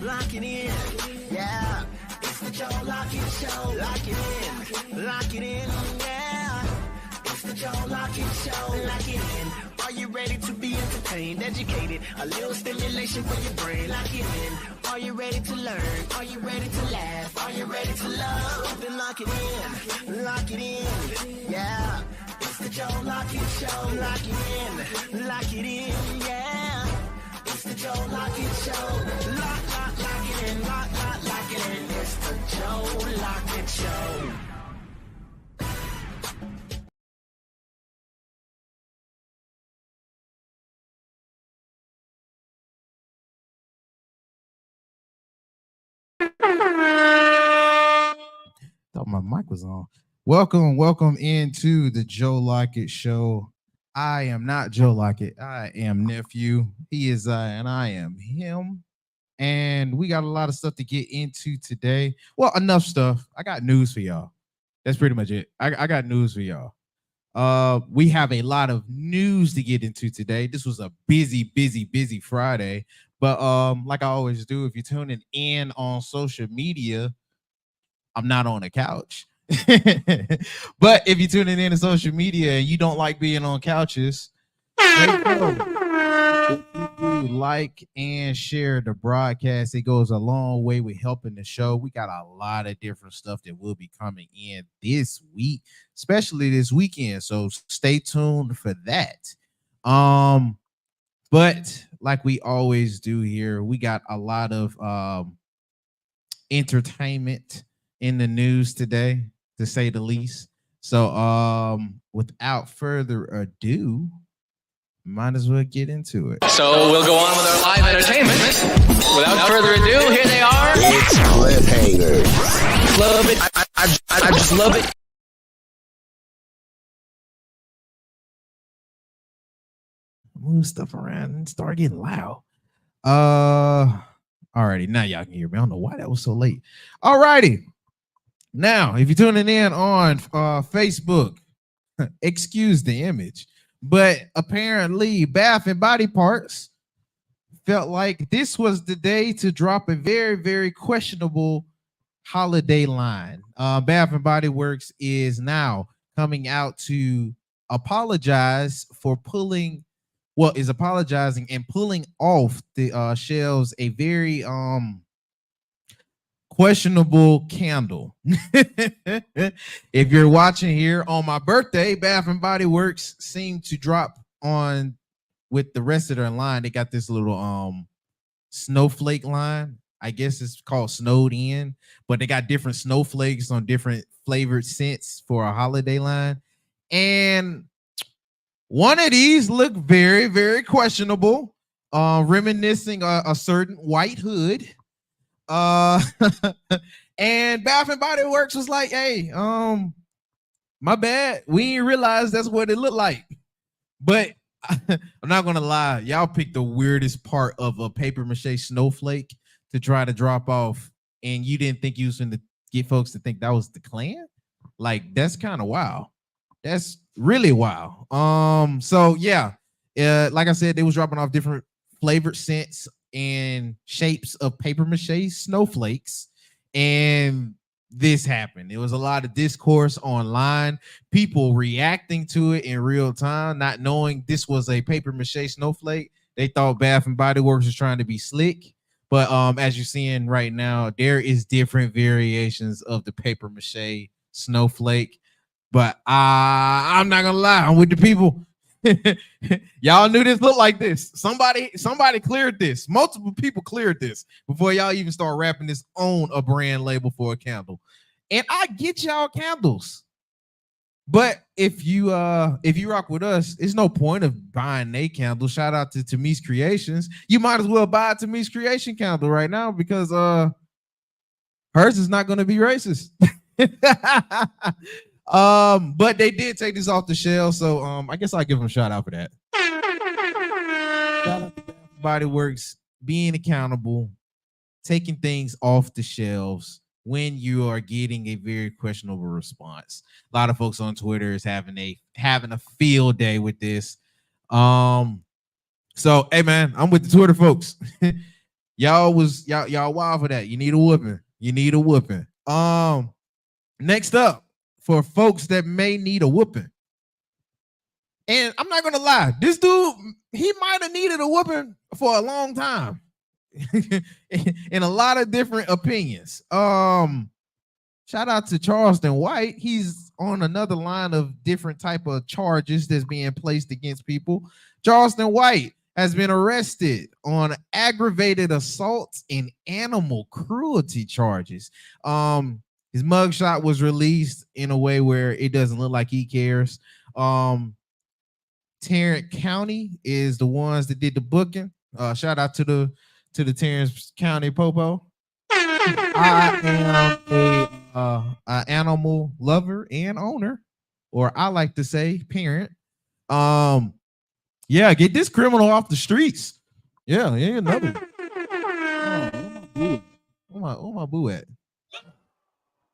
lock it in. Yeah, it's the Joe Lockett Show. Lock it in, yeah. It's the Joe Lockett Show. Lock it in. Are you ready to be entertained, educated? A little stimulation for your brain. Lock it in. Are you ready to learn? Are you ready to laugh? Are you ready to love? Then lock it in. Lock it in. Yeah. It's the Joe Lockett Show. Lock it in, yeah. It's the Joe Lockett Show. Lock it in, lock it in. It's the Joe Lockett Show. Thought my mic was on. Welcome into the Joe Lockett Show. I am not Joe Lockett. I am nephew. He is I, and I am him. And we got a lot of stuff to get into today. Well, enough stuff. I got news for y'all. That's pretty much it. I got news for y'all. We have a lot of news to get into today. This was a busy Friday. But like I always do, if you're tuning in on social media, I'm not on the couch. But if you're tuning in to social media and you don't like being on couches, like and share the broadcast. It goes a long way with helping the show. We got a lot of different stuff that will be coming in this week, especially this weekend. So stay tuned for that. But like we always do here, we got a lot of entertainment in the news today, to say the least. So without further ado, might as well get into it. So we'll go on with our live entertainment. Without further ado, here they are. It's cliffhangers. Love it. I just love it. Move stuff around and start getting loud. Alrighty, now y'all can hear me. I don't know why that was so late. Alrighty. Now, if you're tuning in on Facebook, excuse the image, but apparently Bath and Body Parts felt like this was the day to drop a very questionable holiday line. Bath and Body Works is now coming out to apologize for is apologizing and pulling off the shelves a very questionable candle. If you're watching here on my birthday, Bath and Body Works seemed to drop on with the rest of their line. They got this little snowflake line. I guess it's called Snowed In, but they got different snowflakes on different flavored scents for a holiday line. And one of these looked very questionable, reminiscing a certain white hood. And Bath and Body Works was like, hey, my bad, we didn't realize that's what it looked like. But I'm not gonna lie, y'all picked the weirdest part of a paper mache snowflake to try to drop off, and you didn't think you was gonna get folks to think that was the Klan. Like, that's kind of wild. That's really wild. So yeah, like I said, they was dropping off different flavored scents and shapes of paper mache snowflakes, and this happened. It was a lot of discourse online, people reacting to it in real time, not knowing this was a paper mache snowflake. They thought Bath and Body Works was trying to be slick, but as you're seeing right now, there is different variations of the paper mache snowflake. But I'm not gonna lie, I'm with the people. Y'all knew this looked like this. Somebody cleared this. Multiple people cleared this before y'all even start wrapping this on a brand label for a candle. And I get y'all candles, but if you rock with us, it's no point of buying a candle. Shout out to Tamise Creations. You might as well buy a Tamise Creation candle right now, because hers is not going to be racist. But they did take this off the shelf, so I guess I'll give them a shout out for that. Shout out to Body Works being accountable, taking things off the shelves when you are getting a very questionable response. A lot of folks on Twitter is having a field day with this. So hey man, I'm with the Twitter folks. Y'all wild for that. You need a whooping. You need a whooping. Next up, for folks that may need a whooping. And I'm not gonna lie, this dude, he might have needed a whooping for a long time. In a lot of different opinions. Shout out to Charleston White. He's on another line of different type of charges that's being placed against people. Charleston White has been arrested on aggravated assault and animal cruelty charges. His mugshot was released in a way where it doesn't look like he cares. Tarrant County is the ones that did the booking. Shout out to the Tarrant County Popo. I am a animal lover and owner, or I like to say parent. Yeah, get this criminal off the streets. Yeah, another. Where my boo at?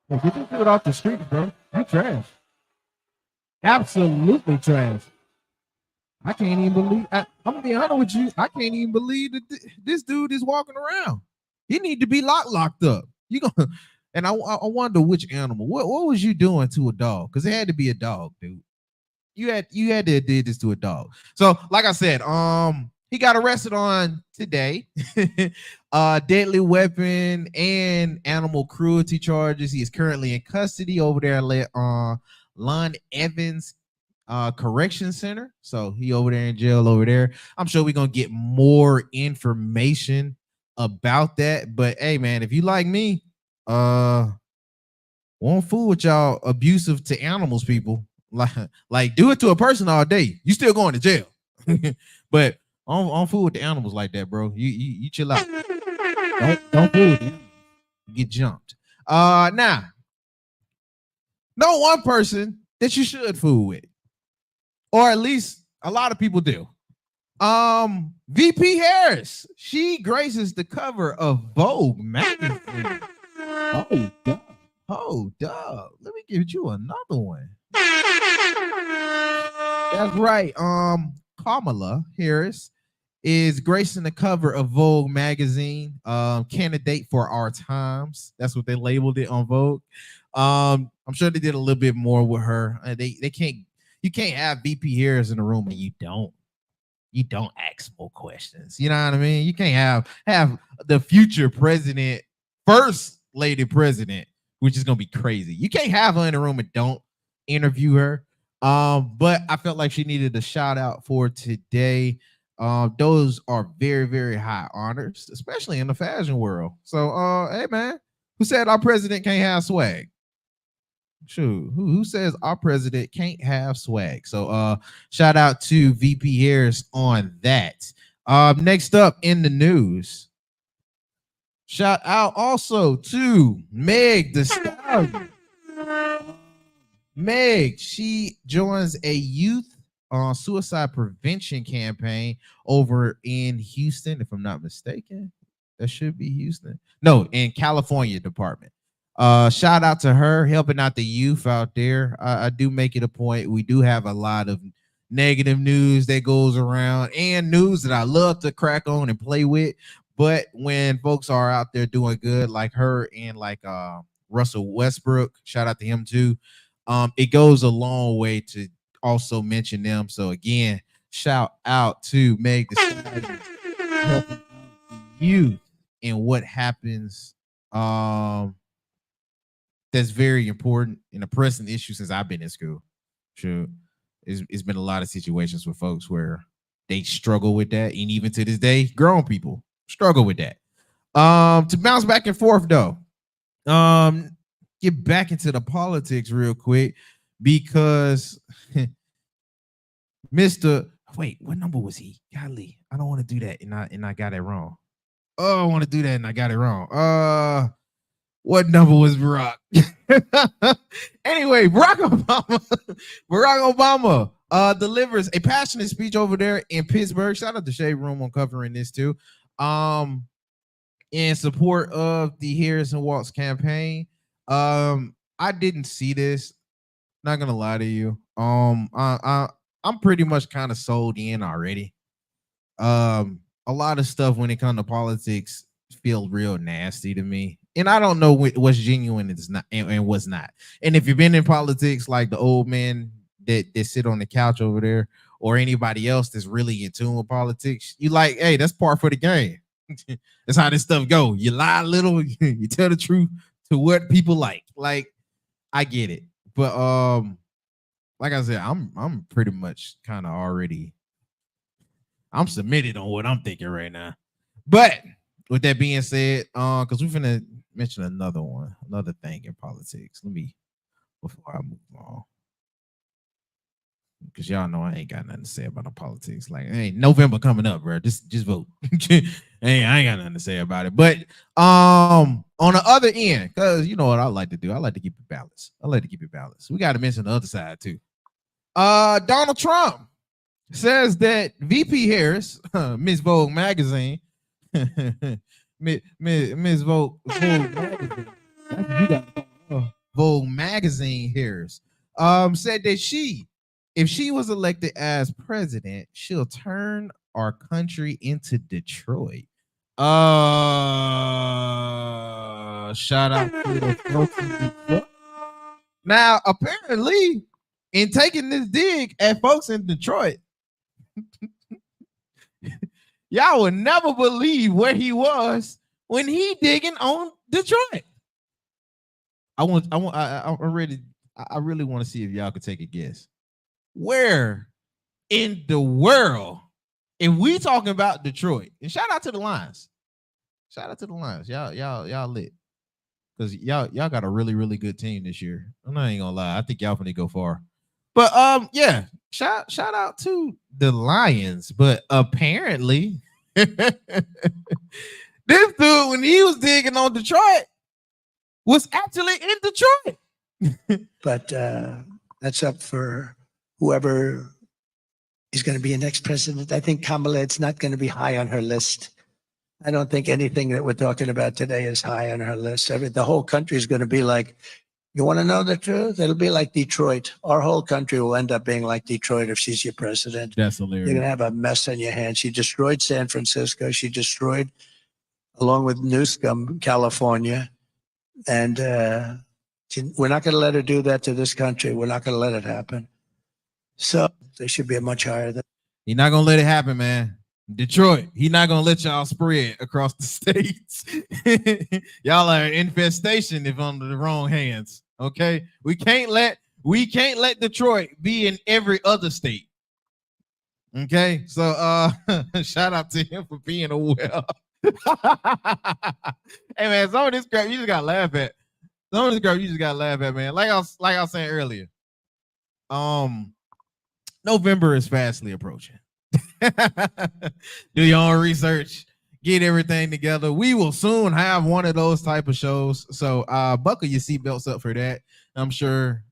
Hey, get this dude off the streets, bro. You trash. Absolutely trash. I can't even believe. I'm gonna be honest with you. I can't even believe that this dude is walking around. He need to be locked up. You gonna? And I wonder which animal. What was you doing to a dog? Because it had to be a dog, dude. You had to have did this to a dog. So, like I said, he got arrested on today. Deadly weapon and animal cruelty charges. He is currently in custody over there at Lon Evans Correction Center. So he over there in jail over there. I'm sure we're gonna get more information about that. But hey, man, if you like me, won't fool with y'all abusive to animals people. Like do it to a person all day. You still going to jail. But I don't fool with the animals like that, bro. You chill out. Don't fool with them. Get jumped. Now, know one person that you should fool with, or at least a lot of people do. VP Harris. She graces the cover of Vogue magazine. Oh, dog. Let me give you another one. That's right. Kamala Harris is gracing the cover of Vogue magazine. Candidate for our times. That's what they labeled it on Vogue. I'm sure they did a little bit more with her. They can't. You can't have VP Harris in the room and you don't ask more questions. You know what I mean? You can't have the future president, first lady president, which is gonna be crazy. You can't have her in the room and don't interview her. But I felt like she needed a shout out for today. Those are very, very high honors, especially in the fashion world. So hey man, who said our president can't have swag? Shoot, who says our president can't have swag? So shout out to VP Harris on that. Next up in the news, shout out also to Meg the Stallion. Meg, she joins a youth suicide prevention campaign over in Houston, if I'm not mistaken. That should be Houston. No, in California department. Shout out to her helping out the youth out there. I do make it a point. We do have a lot of negative news that goes around and news that I love to crack on and play with. But when folks are out there doing good, like her and like Russell Westbrook, shout out to him too. It goes a long way to also mention them. So again, shout out to Meg the Stallion helping youth and what happens. That's very important and a pressing issue since I've been in school. Sure, it's been a lot of situations with folks where they struggle with that, and even to this day, grown people struggle with that. To bounce back and forth though, get back into the politics real quick because Mr. Wait, what number was he? Golly, I don't want to do that, and I got it wrong. Oh, I want to do that, and I got it wrong. What number was Barack? Anyway, Barack Obama delivers a passionate speech over there in Pittsburgh. Shout out to Shade Room on covering this too. In support of the Harrison Walks campaign. I didn't see this. Not gonna lie to you. I'm pretty much kind of sold in already. A lot of stuff when it comes to politics feel real nasty to me. And I don't know what's genuine and not and what's not. And if you've been in politics like the old man that sit on the couch over there, or anybody else that's really in tune with politics, you like, hey, that's part for the game. That's how this stuff go. You lie a little, you tell the truth to what people like. Like, I get it. But like I said, I'm pretty much kind of already I'm submitted on what I'm thinking right now. But with that being said, because we're gonna mention another thing in politics. Let me before I move on. Because y'all know I ain't got nothing to say about the politics. Like, hey, November coming up, bro. Just vote. Hey, I ain't got nothing to say about it. But on the other end, because you know what I like to do, I like to keep it balanced. We got to mention the other side too. Donald Trump says that VP Harris, Miss Vogue magazine, Miss Vogue magazine, Vogue magazine Harris, said that if she was elected as president, she'll turn our country into Detroit. Shout out to the folks in Detroit. Now, apparently, in taking this dig at folks in Detroit, y'all would never believe where he was when he digging on Detroit. I really want to see if y'all could take a guess. Where in the world, if we talking about Detroit, and shout out to the Lions, y'all lit, because y'all got a really, really good team this year. I'm not even gonna lie, I think y'all finna go far. But yeah, shout out to the Lions. But apparently, this dude, when he was digging on Detroit, was actually in Detroit. But that's up for whoever is going to be the next president. I think Kamala, it's not going to be high on her list. I don't think anything that we're talking about today is high on her list. The whole country is going to be like, you want to know the truth? It'll be like Detroit. Our whole country will end up being like Detroit if she's your president. That's hilarious. You're going to have a mess on your hands. She destroyed San Francisco. She destroyed, along with Newsom, California. And we're not going to let her do that to this country. We're not going to let it happen. So they should be a much higher than. He's not gonna let it happen, man. Detroit, he's not gonna let y'all spread across the states. Y'all are an infestation if under the wrong hands. Okay, we can't let Detroit be in every other state. Okay, so shout out to him for being aware. Hey man, some of this crap you just gotta laugh at. Man. Like I was saying earlier. November is fastly approaching. Do your own research, get everything together. We will soon have one of those type of shows. So buckle your seatbelts up for that. I'm sure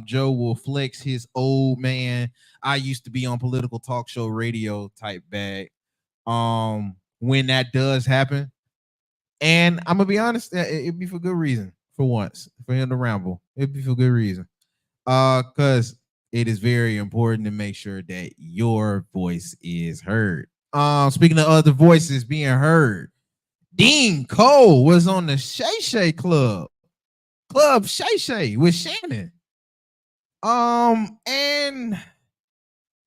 Joe will flex his old man. I used to be on political talk show radio type bag. When that does happen. And I'm gonna be honest, it'd be for good reason for once, for him to ramble. It'd be for good reason. Because it is very important to make sure that your voice is heard. Speaking of other voices being heard, Dean Cole was on the Shay Shay Club Shay Shay with Shannon. And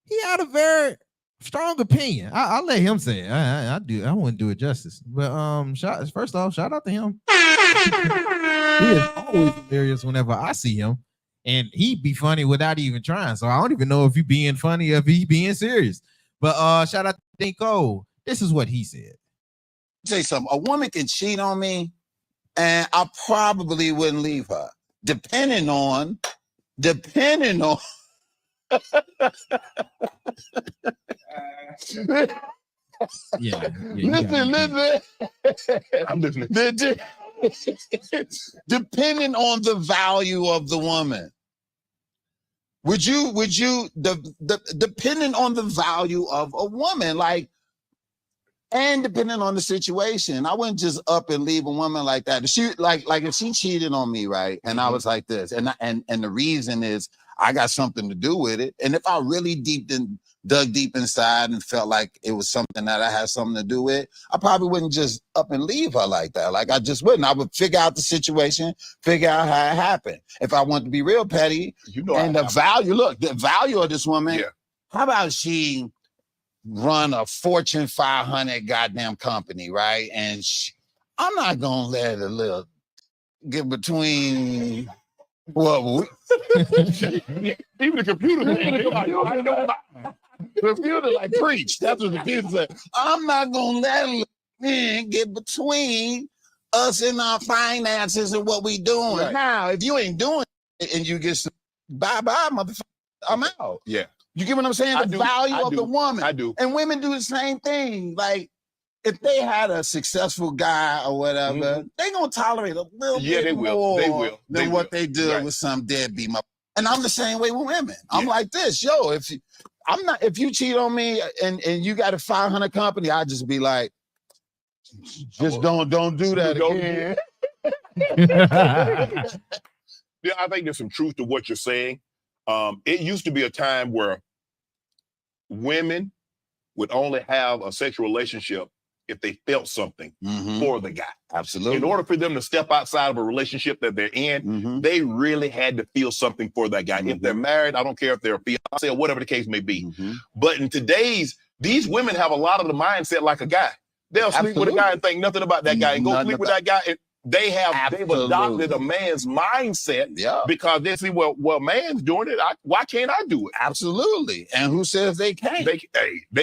he had a very strong opinion. I'll let him say it. I wouldn't do it justice. But first off, shout out to him. He is always hilarious whenever I see him. And he'd be funny without even trying. So I don't even know if he's being funny or if he's being serious. But shout out to Dean Cole. This is what he said. Say something. A woman can cheat on me, and I probably wouldn't leave her. Depending on. Yeah. Listen. I'm listening. Depending on the value of the woman. Would you depending on the value of a woman, like, and depending on the situation, I wouldn't just up and leave a woman like that. She like if she cheated on me, right? And I was like this, and the reason is I got something to do with it. And if I really dug deep inside and felt like it was something that I had something to do with, I probably wouldn't just up and leave her like that. Like I just wouldn't. I would figure out the situation, figure out how it happened. If I want to be real petty, and the value of this woman, how about she run a Fortune 500 goddamn company, right? And I'm not gonna let a little get between even the computer like preach. That's what the computer said. I'm not gonna let a man get between us and our finances and what we doing. Right. Now, if you ain't doing it and you get some bye-bye, motherfucker, I'm out. Yeah. You get what I'm saying? The value of the woman. I do. And women do the same thing. Like, if they had a successful guy or whatever, they gonna tolerate a little bit more than what they do with some deadbeat mother. And I'm the same way with women. I'm like this, yo. If you cheat on me and you got a 500 company, I just be like, just don't do that again. Yeah, I think there's some truth to what you're saying. It used to be a time where women would only have a sexual relationship if they felt something for the guy. Absolutely. In order for them to step outside of a relationship that they're in, they really had to feel something for that guy. If they're married, I don't care if they're a fiance or whatever the case may be. But in these women have a lot of the mindset like a guy. They'll sleep with a guy and think nothing about that guy and go sleep with that guy. And they've adopted a man's mindset because they see, well, man's doing it. Why can't I do it? Absolutely. And who says they can't? They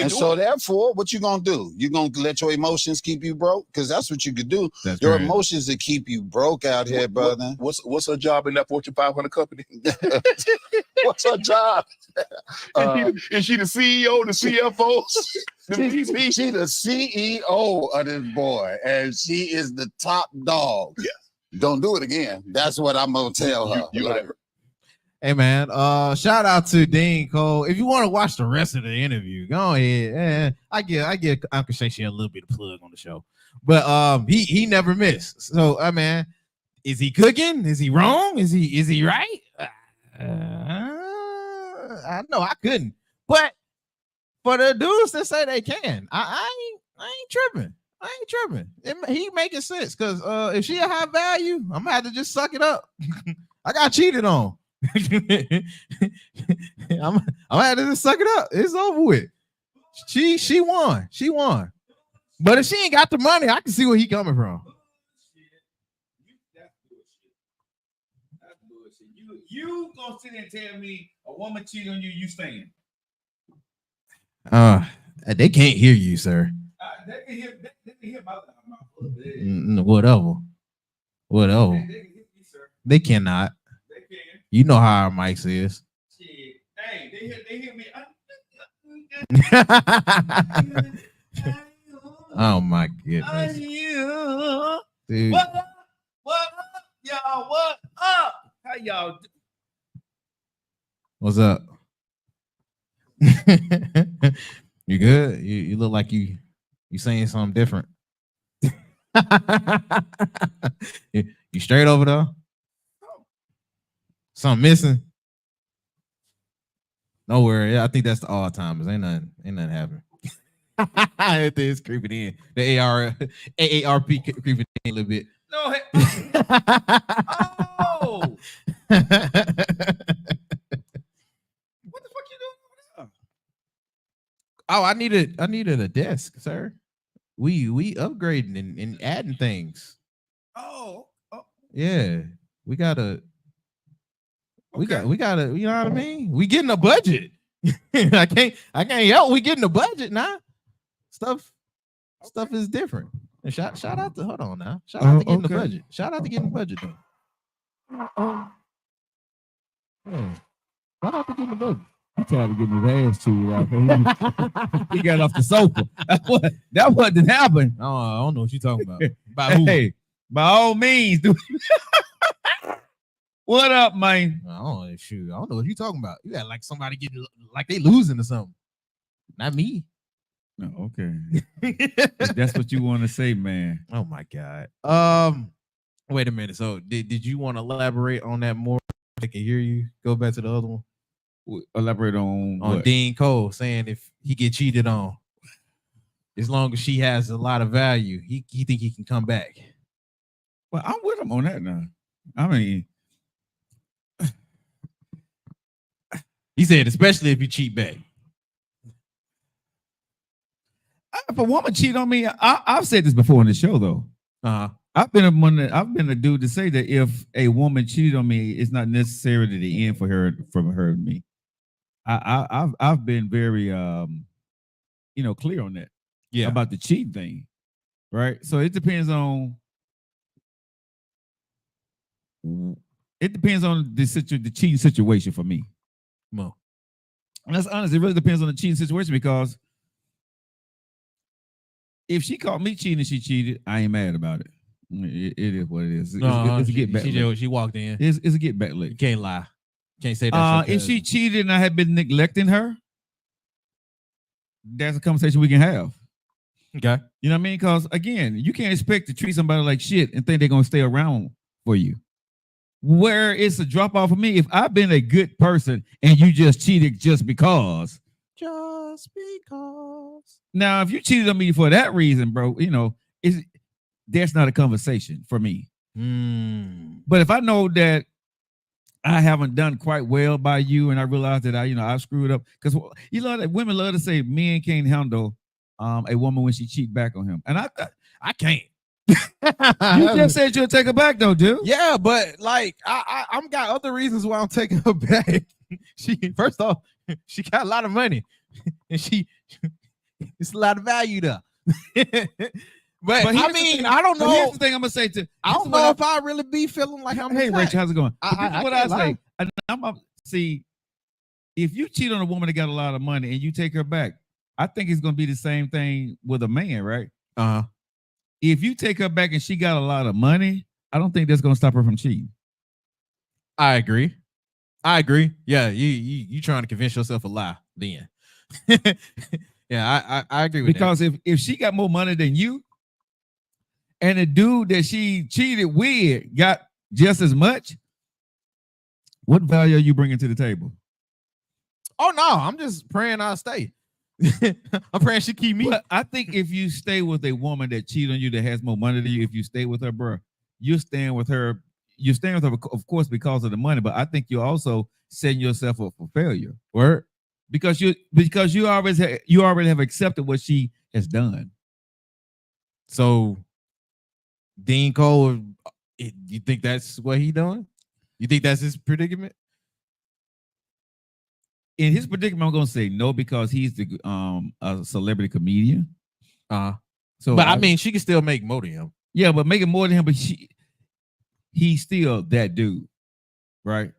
and so therefore, what you gonna do? You gonna let your emotions keep you broke? Because that's what you could do. Your emotions that keep you broke out here, brother. What's her job in that Fortune 500 company? What's her job? Is she the CEO, the CFO? She the CEO of this boy, and she is the top dog. Yeah. Don't do it again. That's what I'm gonna tell her. Hey man, shout out to Dean Cole. If you want to watch the rest of the interview, go ahead. I give Uncle Shay a little bit of plug on the show. But he never missed. So man, is he cooking? Is he wrong? Is he right? I know I couldn't. But for the dudes that say they can, I ain't tripping. He making sense because if she a high value, I'm gonna have to just suck it up. I got cheated on. I'm gonna have to just suck it up. It's over with. She won. But if she ain't got the money, I can see where he coming from. That's bullshit. You gonna sit there and tell me a woman cheated on you, you staying? They can't hear you, sir. They can hear my Whatever. They can hear me, sir. They cannot. They can. You know how our mics is. Shit. Hey, they hear me. Oh my goodness. Dude. What up? Y'all? What up? How y'all? What's up? You good? You look like you saying something different. You straight over there? Something missing? Don't worry. I think that's the all timers. Ain't nothing happening. It's creeping in. The AARP creeping in a little bit. No. Oh. What the fuck you doing over there? Oh, I needed a desk, sir. We upgrading and adding things. Oh. Yeah. We gotta, you know what I mean? We getting a budget. I can't help. We getting a budget now. Stuff is different. And shout out to, hold on now. Shout out to getting the budget. Shout out to getting the budget though. Yeah. Shout out to getting the budget. He tried to get his ass chewed out. He got off the sofa. That wasn't happen. Oh, I don't know what you're talking about. By who? Hey, by all means, dude. What up, man? I don't know what you're talking about. You got like somebody getting like they losing or something. Not me. No, okay. That's what you want to say, man. Oh my God. Wait a minute. So did you want to elaborate on that more? I can hear you. Go back to the other one. Elaborate on what? Dean Cole saying if he get cheated on, as long as she has a lot of value, he think he can come back. Well, I'm with him on that now. I mean, he said, especially if you cheat back. If a woman cheat on me, I've said this before on the show though. I've been a dude to say that if a woman cheated on me, it's not necessarily the end for her from her and me. I've been very clear on that. Yeah. About the cheating thing. Right. So it depends on the cheating situation for me. Mo. And that's honest. It really depends on the cheating situation because if she caught me cheating and she cheated, I ain't mad about it. It is what it is. It's a get back. She walked in. It's a get back lick. You can't lie. Can't say that. If she cheated and I had been neglecting her, that's a conversation we can have. Okay. You know what I mean? Because again, you can't expect to treat somebody like shit and think they're gonna stay around for you. Where it's a drop off for me, if I've been a good person and you just cheated just because. Now, if you cheated on me for that reason, bro, that's not a conversation for me. But if I know that I haven't done quite well by you, and I realize that I screwed up, because that women love to say men can't handle a woman when she cheat back on him, and I can't. You just said you'll take her back, though, dude. Yeah, but like I'm got other reasons why I'm taking her back. First off, she got a lot of money, and it's a lot of value there. But I mean, I don't know. Here's the thing I'm gonna say I don't know if I really be feeling like I'm. Hey, Rachel, how's it going? What I say? See, if you cheat on a woman that got a lot of money and you take her back, I think it's gonna be the same thing with a man, right? If you take her back and she got a lot of money, I don't think that's gonna stop her from cheating. I agree. Yeah, you trying to convince yourself a lie then. Yeah, I agree with because that. if she got more money than you, and the dude that she cheated with got just as much, what value are you bringing to the table? Oh no, I'm just praying I'll stay. I'm praying she keep me. But I think if you stay with a woman that cheated on you that has more money than you, if you stay with her, bro, you're staying with her. You're staying with her, of course, because of the money. But I think you're also setting yourself up for failure. Word. Because you already have accepted what she has done. So Dean Cole, you think that's what he doing? You think that's his predicament? In his predicament, I'm gonna say no because he's a celebrity comedian. So, but I mean, she can still make more than him. Yeah, but making more than him, but he's still that dude, right?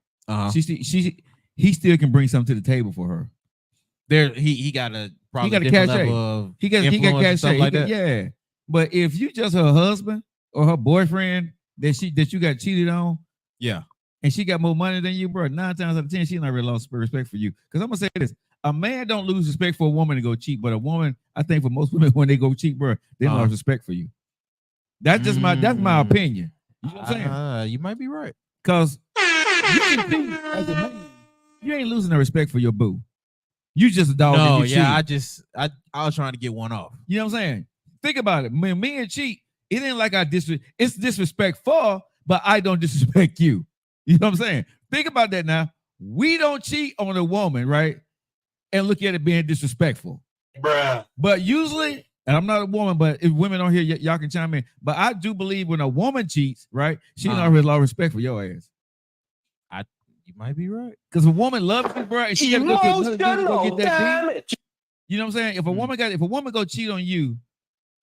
He still can bring something to the table for her. He got a cachet. He got cachet like that. Yeah, but if you just her husband or her boyfriend that you got cheated on, yeah, and she got more money than you, bro, 9 times out of 10 she not really lost respect for you. Because I'm gonna say this: a man don't lose respect for a woman to go cheat, but a woman, I think for most women when they go cheat, bro, they lost respect for you. That's just my opinion. You know what I'm saying? You might be right. Because you can cheat as a man, you ain't losing the respect for your boo. You just a dog. No, yeah, I was trying to get one off. You know what I'm saying? Think about it. When men cheat, it ain't like it's disrespectful, but I don't disrespect you. You know what I'm saying? Think about that now. We don't cheat on a woman, right? And look at it being disrespectful. Bruh. But usually, and I'm not a woman, but if women on here, y'all can chime in. But I do believe when a woman cheats, right? She don't really lost respect for your ass. You might be right. Because a woman loves you, bro, and she gotta go get that D. You know what I'm saying? If a woman go cheat on you,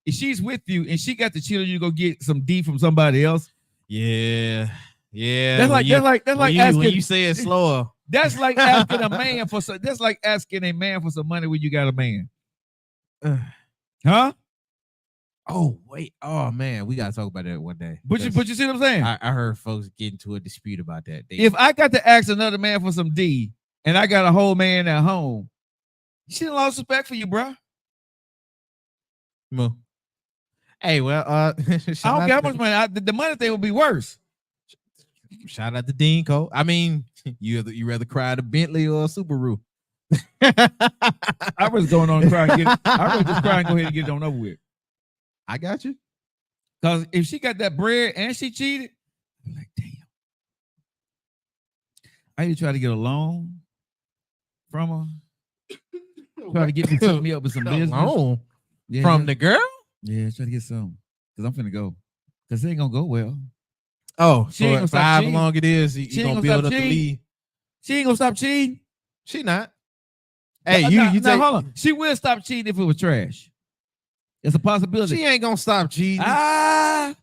if she's with you and she got to cheat on you to go get some D from somebody else. Yeah. That's like asking when you say it slower. That's like asking a man for some. That's like asking a man for some money when you got a man. Huh? Oh wait. Oh man, we gotta talk about that one day. But you see what I'm saying? I heard folks get into a dispute about that. If I got to ask another man for some D and I got a whole man at home, she done lost respect for you, bro. No. Hey, well, I don't care how much money. The money thing would be worse. Shout out to Dean Cole. I mean, You rather cry at a Bentley or a Subaru? I was going on and cry. I was just crying. Go ahead and get it on over with. I got you. Because if she got that bread and she cheated, I'm like, damn. I need to try to get a loan from her. Try to get me up with some business. Loan Yeah, from the girl? Yeah, try to get some. Because I'm finna go. Because it ain't going to go well. Oh, she ain't gonna stop however cheating. long it is, you She ain't gonna gonna build stop up the cheating. lead. She ain't going to stop cheating. She not. Hey, Now, you take. hold on. She will stop cheating if it was trash. It's a possibility. She ain't gonna stop cheating.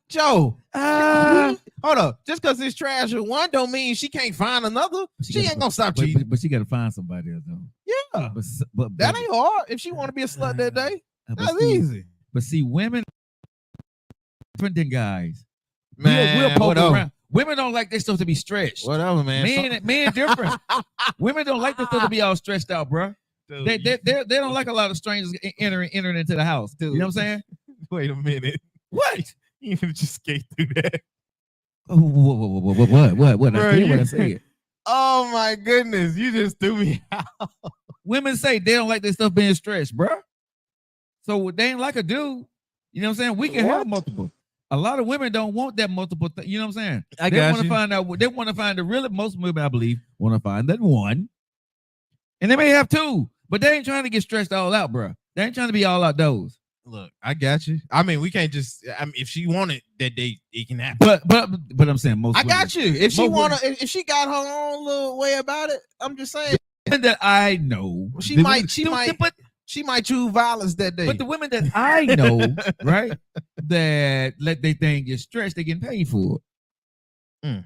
Joe. Hold up. Just because it's trash with one don't mean she can't find another. She ain't gonna stop cheating. But she got to find somebody else, though. Yeah. But That ain't hard. If she want to be a slut that day, that's easy. But see, women different than guys. Man, we'll poke whatever. around. Women don't like their stuff to be stretched. Whatever, man. Men different. Women don't like their stuff to be all stretched out, bro. They don't like a lot of strangers entering into the house. Dude. You know what I'm saying? Wait a minute. What? You just skate through that. Oh, what? Bro, I said what I said. Oh my goodness, you just threw me out. Women say they don't like their stuff being stretched, bro. So they ain't like a dude. You know what I'm saying? We can have multiple. A lot of women don't want that multiple thing. You know what I'm saying? They want to find out. They want to find the really. Most women, I believe, want to find that one, and they may have two, but they ain't trying to get stretched all out, bro. They ain't trying to be all outdoors. Look, I got you. I mean, we can't just. I mean, if she wanted that day, it can happen. But I'm saying most. I got you. If she women- if she got her own little way about it, I'm just saying. that I know, She might choose violence that day. But the women that I know, right, that let their thing get stretched, they getting paid for it.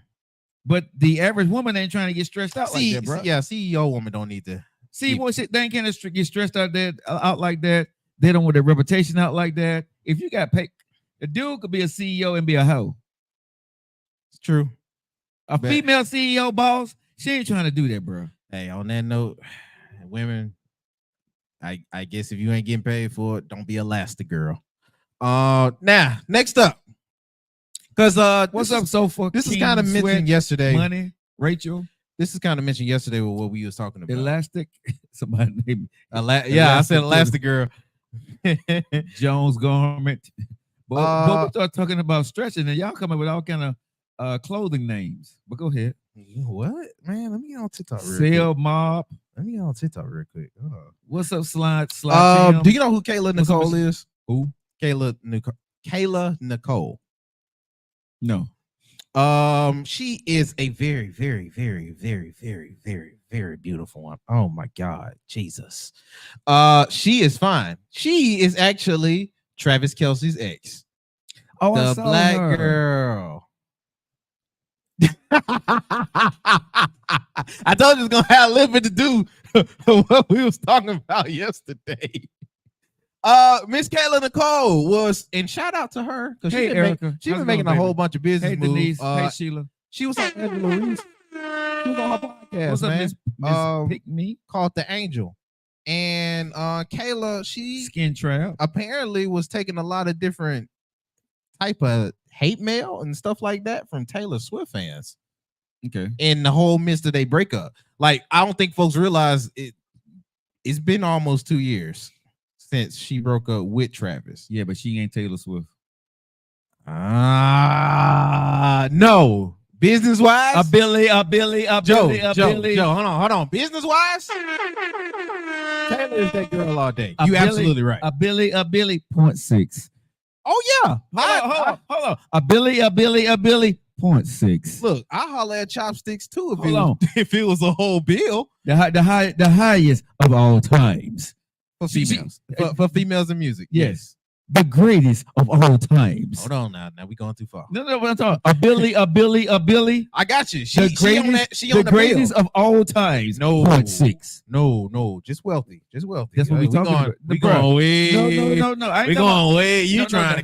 But the average woman ain't trying to get stressed out like that, bro. CEO woman don't need to. They ain't can't get stressed out like that. They don't want their reputation out like that. If you got paid, a dude could be a CEO and be a hoe. It's true. A female CEO boss, she ain't trying to do that, bro. Hey, on that note, women, I guess if you ain't getting paid for it, don't be Elastigirl. Now, next up. Because what's up, Sofa? This is kind of mentioned yesterday. Money, Rachel. This is kind of mentioned yesterday with what we was talking about. Elastic. Somebody named I said Elastigirl. Jones Garment. But we start talking about stretching, and y'all come up with all kind of clothing names. But go ahead. What? Man, let me get on TikTok real Sale quick. Mob. Let me get on TikTok real quick. Hold on. What's up, Slide? Do you know who Kayla Nicole is? Who? Kayla Nicole. No. She is a very, very, very, very, very, very, very beautiful one. Oh my God, Jesus. She is fine. She is actually Travis Kelce's ex. Oh, the I saw black her. girl. I told you it was gonna have a little bit to do with what we was talking about yesterday. Miss Kayla Nicole was, and shout out to her because Hey, Erica. she's been How's it making going, a whole baby? bunch of business Hey, moves. Denise. Hey, Sheila. She was on Angela Reese. She was on her podcast, What's up, man. Miss Pick Me? Called The Angel. And Kayla, she Skin Trap. apparently was taking a lot of different type of hate mail and stuff like that from Taylor Swift fans. Okay. In the whole midst of their breakup. Like, I don't think folks realize it's been almost 2 years since she broke up with Travis. Yeah, but she ain't Taylor Swift. No. Business wise, A Billy. Joe, hold on. Business wise, Taylor is that girl all day. You absolutely right. A Billy 0.6. Oh yeah. Hold on. A Billy 0.6. Look, I holler at chopsticks too if it was a whole bill. The highest of all times. For females. For females in music. Yes. The greatest of all times. Hold on now. Now we going too far. No, what I'm talking. A Billy. I got you. The greatest of all times. No. 0.6. No. Just wealthy. That's what we talking about. We going way. No. I ain't we going way. You trying to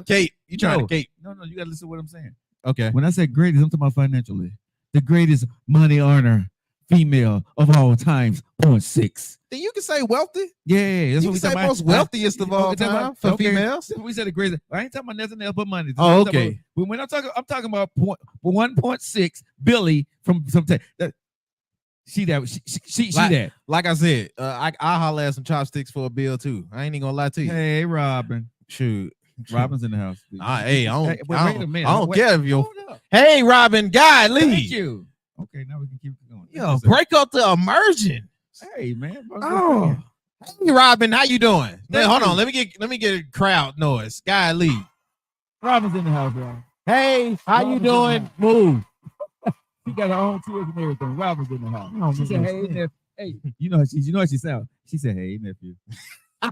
cape. You trying to cape. No, you gotta listen to what I'm saying. Okay. When I say greatest, I'm talking about financially. The greatest money earner female of all times, 0.6. Then you can say wealthy. Yeah, that's You what we can say talking about. most wealthiest of all time for females. That's what we said the greatest. I ain't talking about nothing else but money. Oh, okay. But when I'm talking about 1.6 Billy from She like, that. Like I said, I'll holler at some chopsticks for a bill too. I ain't even gonna lie to you. Hey, Robin. Shoot. Robin's in the house. Hey, I wait a minute. I don't care if you're. Hold up. Hey, Robin, God, leave. Thank you. Okay, now we can keep going. Yo, break up the immersion. Hey, man. Oh, hey, Robin, how you doing? Man, hold on, let me get a crowd noise. God, leave. Robin's in the house, bro. Hey, how you doing? Move. She got her own tears and everything. Robin's in the house. She said, hey, you know how she sounds. She said, hey, nephew.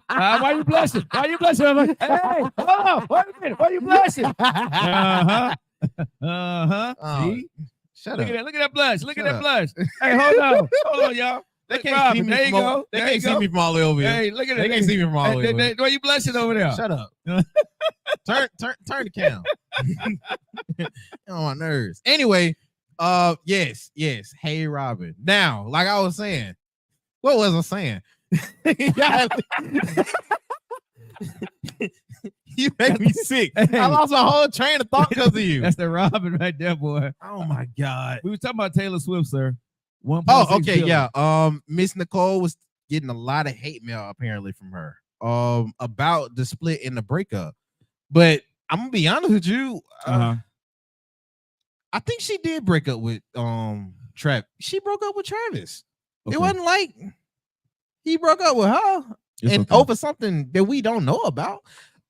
Why you blushing? Why you blushing? I'm like, hey, hold on. Wait a minute. Why you blushing? Uh-huh. See? Shut Look up. at that blush. Look Shut at that up. blush. Hey, hold on, y'all. They Look, can't Robin, see me there you from go. They There can't you see go. me from all the way over here. Hey, look at They that. can't see me from all the way over here. Why you blushing over there? Shut up. turn the cam. On my nerves. Anyway, yes. Hey, Robin. Now, like I was saying, what was I saying? You make me sick. Hey. I lost my whole train of thought because of you. That's the Robin right there, boy. Oh my God. We were talking about Taylor Swift, sir. 1.6 Oh, okay, billion. yeah. Miss Nicole was getting a lot of hate mail apparently from her. About the split and the breakup. But I'm gonna be honest with you. I think she did break up with Travis. She broke up with Travis. Okay. It wasn't like he broke up with her over something that we don't know about.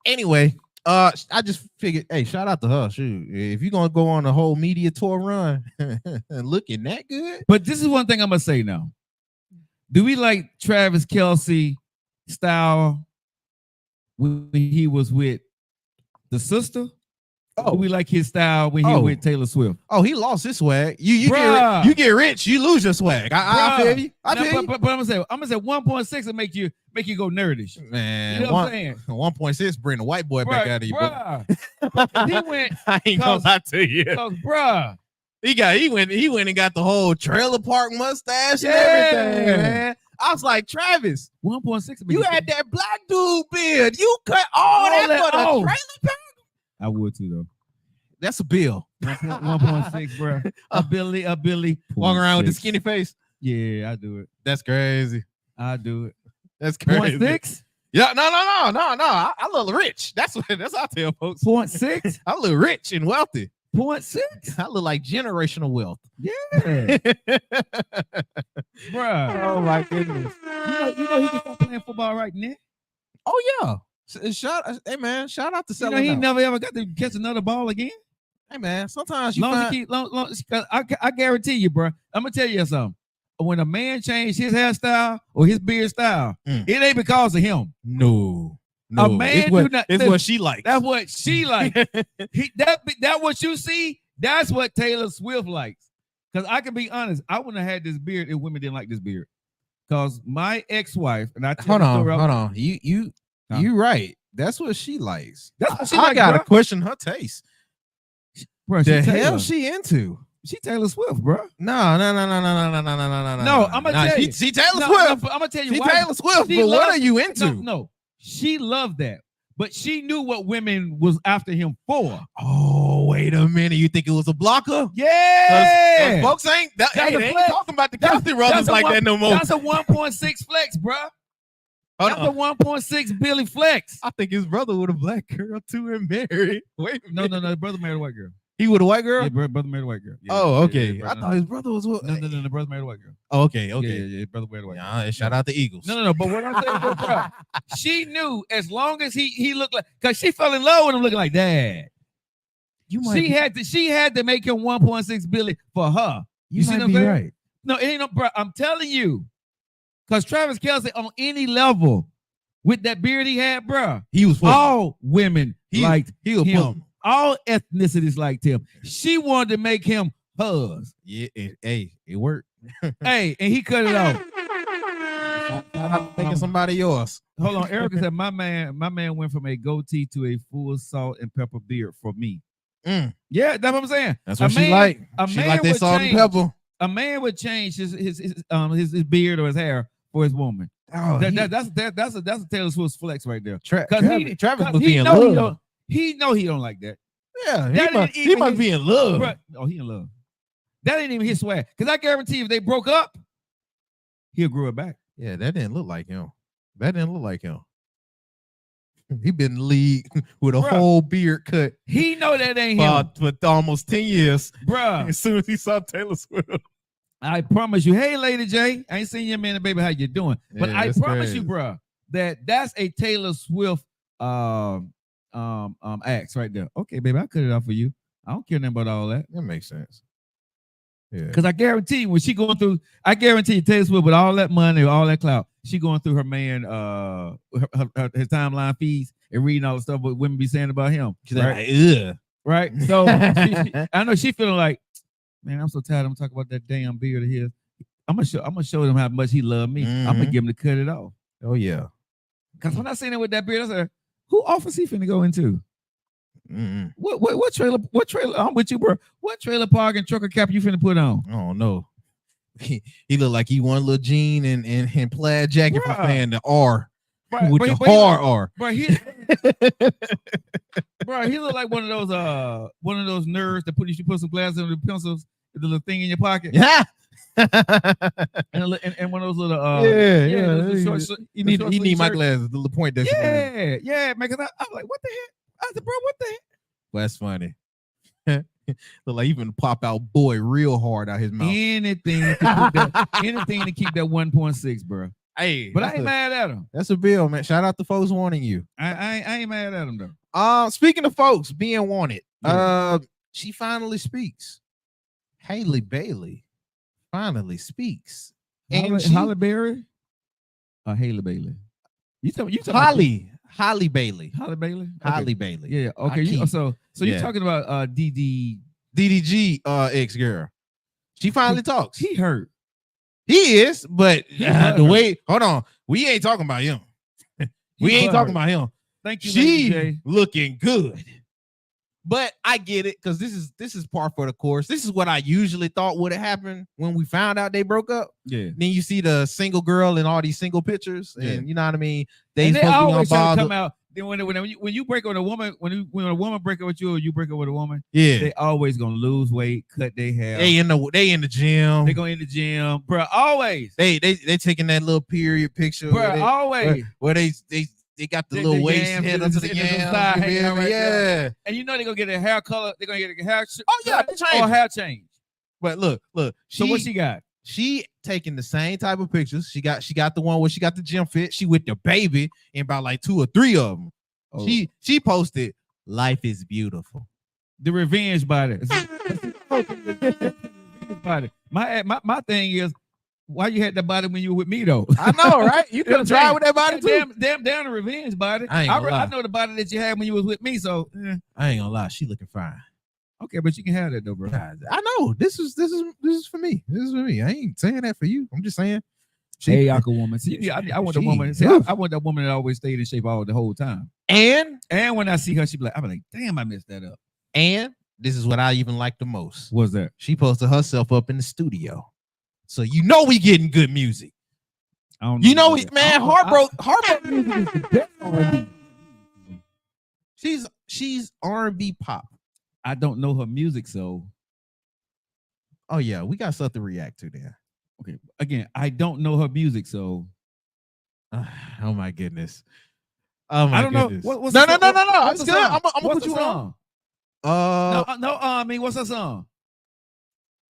Anyway, I just figured, hey, shout out to her. Shoot, if you're gonna go on a whole media tour run looking that good. But this is one thing I'm gonna say now. Do we like Travis Kelce style when he was with the sister? Or do we like his style when he was with Taylor Swift? Oh, he lost his swag. You get rich, you lose your swag. I feel you. But I'm gonna say 1.6 will make you go nerdish. Man, you know what I'm saying? 1.6 bring the white boy back out of you. He went. I ain't gonna lie to you. Bruh. He went and got the whole trailer park mustache and everything, man. I was like, Travis, 1.6. You had that black dude beard. You cut all that for the trailer park. I would too, though. That's a bill. 1.6, bro. A Billy. Walking around with the skinny face. Yeah, I do it. That's crazy. I do it. That's crazy. 0.6? Yeah, no. I look rich. That's what I tell folks. 0.6? I look rich and wealthy. 0.6? I look like generational wealth. Yeah. Bruh. Oh my goodness. You know he can start playing football right now. Oh yeah. Shout out to Selling. He never ever got to catch another ball again. Hey man, sometimes you I guarantee you, bro. I'm gonna tell you something. When a man changed his hairstyle or his beard style, it ain't because of him. No. A man it's what she likes. That's what she likes. That what you see. That's what Taylor Swift likes. Because I can be honest, I wouldn't have had this beard if women didn't like this beard. Because my ex-wife and I hold on. You right. That's what she likes. That's what she I likes, gotta bro. question her taste. Bro, the hell she into? She Taylor Swift, bro. No. No, I'm gonna tell you. She Taylor Swift. I'm gonna tell you she why. Taylor Swift. But what are you into? No. She loved that, but she knew what women was after him for. Oh, wait a minute. You think it was a blocker? Yeah. Folks ain't they ain't talking about the Kelsey brothers like that no more. That's a 1.6 flex, bro. That's a 1.6 Billy flex. I think his brother with a black girl too and married. Wait, no. His brother married a white girl. He with a white girl? Yeah, brother married a white girl. Yeah, oh, okay. Yeah, I thought his brother was with. No. The brother married a white girl. Oh, okay. Yeah, his brother married a white girl. Yeah, shout out to Eagles. No. But what I'm saying, bro, she knew as long as he looked like, because she fell in love with him looking like dad. She had to make him 1.6 billion for her. You see what I'm saying? Right. No, it ain't no, bro. I'm telling you, because Travis Kelce on any level with that beard he had, bro, he was all women liked him. Plumb. All ethnicities liked him. She wanted to make him hers. Yeah, it worked. Hey, and he cut it off. I'm thinking somebody yours. Hold on, Erica said my man went from a goatee to a full salt and pepper beard for me. Yeah, that's what I'm saying. That's what she like. She like that salt and pepper. A man would change his beard or his hair for his woman. Oh, that's a Taylor Swift flex right there. Travis must be in love. He don't like that. Yeah, he must be in love. Bro, he in love. That ain't even his swag. Because I guarantee if they broke up, he'll grow it back. Yeah, that didn't look like him. That didn't look like him. He been in the league with a Bruh. whole beard cut He know that ain't him, for almost 10 years. bruh. As soon as he saw Taylor Swift. I promise you. Hey, Lady J, I ain't seen your man and baby. How you doing? But Yeah, I that's promise you, crazy. bruh, that's a Taylor Swift acts right there. Okay, baby, I cut it off for you. I don't care nothing about all that. That makes sense. Yeah. Because I guarantee you, when she going through, I guarantee you, Taylor Swift with all that money, all that clout, she going through her man, his timeline feeds and reading all the stuff what women be saying about him. She's Right? like, ugh. Right? So I know she feeling like, man, I'm so tired. I'm talking about that damn beard of his. I'm gonna show them how much he loved me. I'm gonna Mhm. give him to cut it off. Oh, yeah. Because when I seen it with that beard, I said, who office he finna go into? Mm-mm. What trailer? I'm with you, bro. What trailer park and trucker cap you finna put on? I don't know. He looked like he one little jean and plaid jacket for Bruh. saying the R Right, with but- the but he hard look- R. Bro, he looked like one of those nerds that you put some glasses on the pencils, the little thing in your pocket, Yeah. and one of those little Yeah. those short, He the need short he sleeve need my shirts. glasses. The little point that's Yeah, man. Cause I'm like, what the heck? I said, bro, what the heck? That's funny. Look like even pop out boy real hard out his mouth. Anything to keep that, anything to keep that 1.6, bro. Hey, But I ain't mad at him. That's a bill, man. Shout out to folks wanting you. I ain't mad at him though. Speaking of folks being wanted, Yeah. she finally speaks. Haley Bailey finally speaks. And she- Holly Berry or Haley Bailey? You talking about Holly Bailey. Holly Bailey? Holly Bailey. Yeah. I Okay. keep- So yeah. you're talking about DDG ex girl. She finally talks. He hurt. He is, but hurt. the way, hold on, we ain't talking about him. We ain't talking about him. Thank you, Lady She J. looking good. But I get it because this is par for the course. This is what I usually thought would have happened when we found out they broke up. Yeah. Then you see the single girl in all these single pictures, Yeah. and you know what I mean. And they supposed to be always try to unbothered. come out. Then when you break up with a woman, when a woman break up with you or you break up with a woman, Yeah, they always gonna lose weight, cut their hair. they in the gym. They go in the gym, bro. Always, They taking that little period picture. bro. where they- always. where they got the The little waist yams, head the- under the- the the yams. thigh you hanging feel out me? right there. Yeah. And you know they're gonna get a hair color. They're gonna get a hair. Oh yeah, they or changed. hair change. But look. So what she got? She taking the same type of pictures. She got the one where she got the gym fit. She with the baby in about like 2 or 3 of them. Oh, She posted, "Life is beautiful." the revenge body. Body. My thing is, why you had that body when you were with me though? I know, right? You could know have what I'm tried with that body too. Damn, the revenge body. I ain't gonna lie. I know the body that you had when you was with me. So I ain't gonna lie, she looking fine. okay, but you can have that though, bro. God, I know this is for me. This is for me. I ain't saying that for you. I'm just saying. Hey, Yaka woman. See, I want the She- woman. See, oof. I want that woman that always stayed in shape all the whole time. And And when I see her, she be like, I'm like, damn, I messed that up. this is what I even like the most. What's that? She posted herself up in the studio, so you know we getting good music. I don't You know, about that. man, I don't- Heartbroke music is the best R&B. She's R&B pop. I don't know her music, so Oh yeah, we got stuff to react to there. okay. Again, I don't know her music, so Oh my goodness. Oh my I don't know. goodness. What's no. the song? What's It's the good. song? I'm gonna What's put the you on. song? No. I mean, what's her song?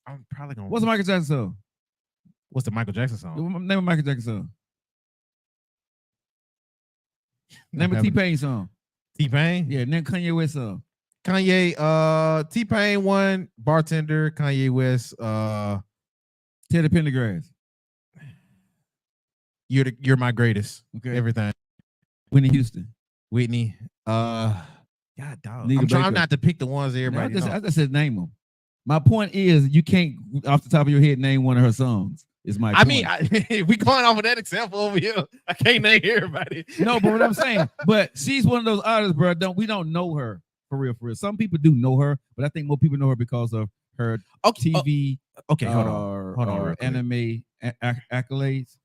I'm probably gonna. What's the Michael Jackson song? What's the Michael Jackson song? Name a Michael Jackson song. Name a T-Pain song. T-Pain. Yeah, name Kanye West song. Kanye. T-Pain one. Bartender. Kanye West. Teddy Pendergrass. You're my greatest. Okay. Everything. Whitney Houston. Whitney. God dog. Nita I'm trying Baker. not to pick the ones everybody. I know. just said name them. My point is, you can't off the top of your head name one of her songs. Is my I point. mean, we going off of that example over here. I can't name everybody. no, but what I'm saying, but she's one of those artists, bro. We don't know her for real. Some people do know her, but I think more people know her because of her TV. Okay, hold on. or real quick. anime accolades.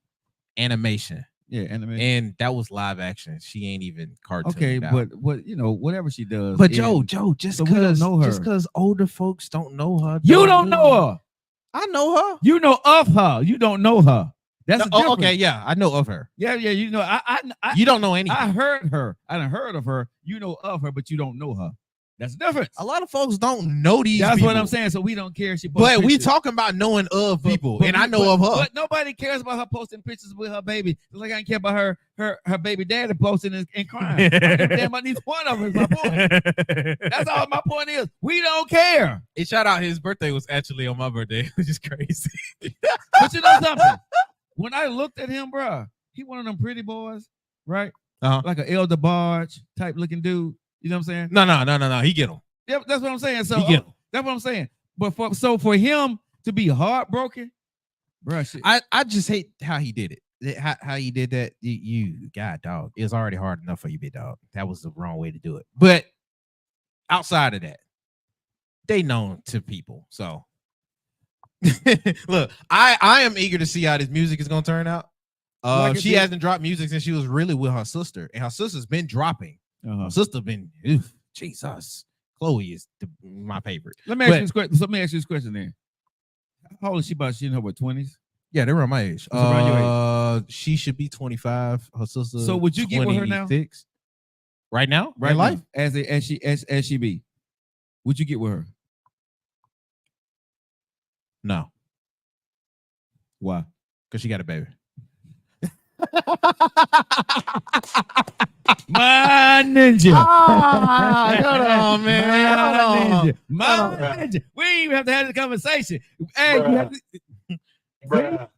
Animation. Yeah, anime. And that was live action. She ain't even cartoon. Okay, but whatever she does. But is- Joe, just so we don't because know her. just because older folks don't know her, you don't know her. I know her. You know of her. You don't know her. That's the difference. okay, yeah, I know of her. Yeah, you know, I You don't know anything. I heard her. I done heard of her. You know of her, but you don't know her. That's the difference. A lot of folks don't know these That's people. what I'm saying. So we don't care. She But we pictures. talking about knowing of people, and I know but, of her. But nobody cares about her posting pictures with her baby. Just like I don't care about her baby daddy posting and crying. I don't care about neither one of them. Is my point. That's all my point is. We don't care. And shout out, his birthday was actually on my birthday, which is crazy. But you know something? When I looked at him, bro, he one of them pretty boys, right? Like an Elder Barge type looking dude. You know what I'm saying? No. He get him. Yeah, that's what I'm saying. So He get him. that's what I'm saying. But for him to be heartbroken, bro, shit. I just hate how he did it. How he did that. You God, dog. It was already hard enough for you, big dog. That was the wrong way to do it. But outside of that, they known to people. So look, I am eager to see how this music is gonna turn out. She hasn't dropped music since she was really with her sister, and her sister's been dropping. Her sister been Jesus. Chloe is my favorite. Let me ask you this question then. How old is she? About she in her 20s? Yeah, they're around my age. Around your age. She should be 25. Her sister. So would you get with her now? Right now? Right in life? As she be. Would you get with her? No. Why? Because she got a baby. My ninja. Hold on, man. Hold on. My ninja. We ain't even have to have this conversation. Hey, you have to, bruh.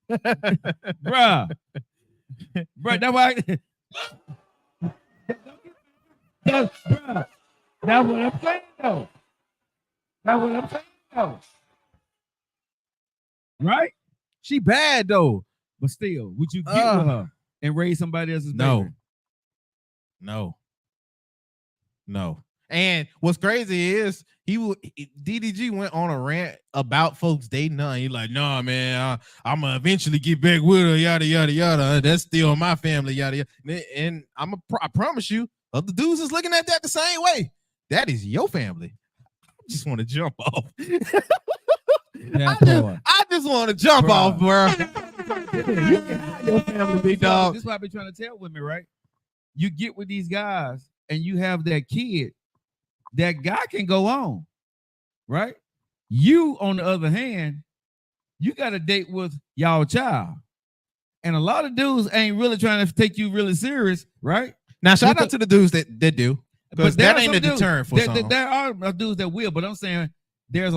That's why. Bruh. That's what I'm saying, though. Right? She bad though. But still, would you get with her and raise somebody else's baby? No. And what's crazy is DDG went on a rant about folks dating her. He's like, "Nah, man, I'm gonna eventually get back with her. Yada yada yada. That's still my family. Yada yada." And I promise you, other dudes is looking at that the same way. That is your family. I just want to jump off. I just want to jump off, bro. Your family, big dog. This is what I've been trying to tell women, right? You get with these guys and you have that kid, that guy can go on, right? You, on the other hand, you got a date with y'all child. And a lot of dudes ain't really trying to take you really serious, right? Now, shout out to the dudes that do. Because that ain't a deterrent for something. There are dudes that will, but I'm saying there's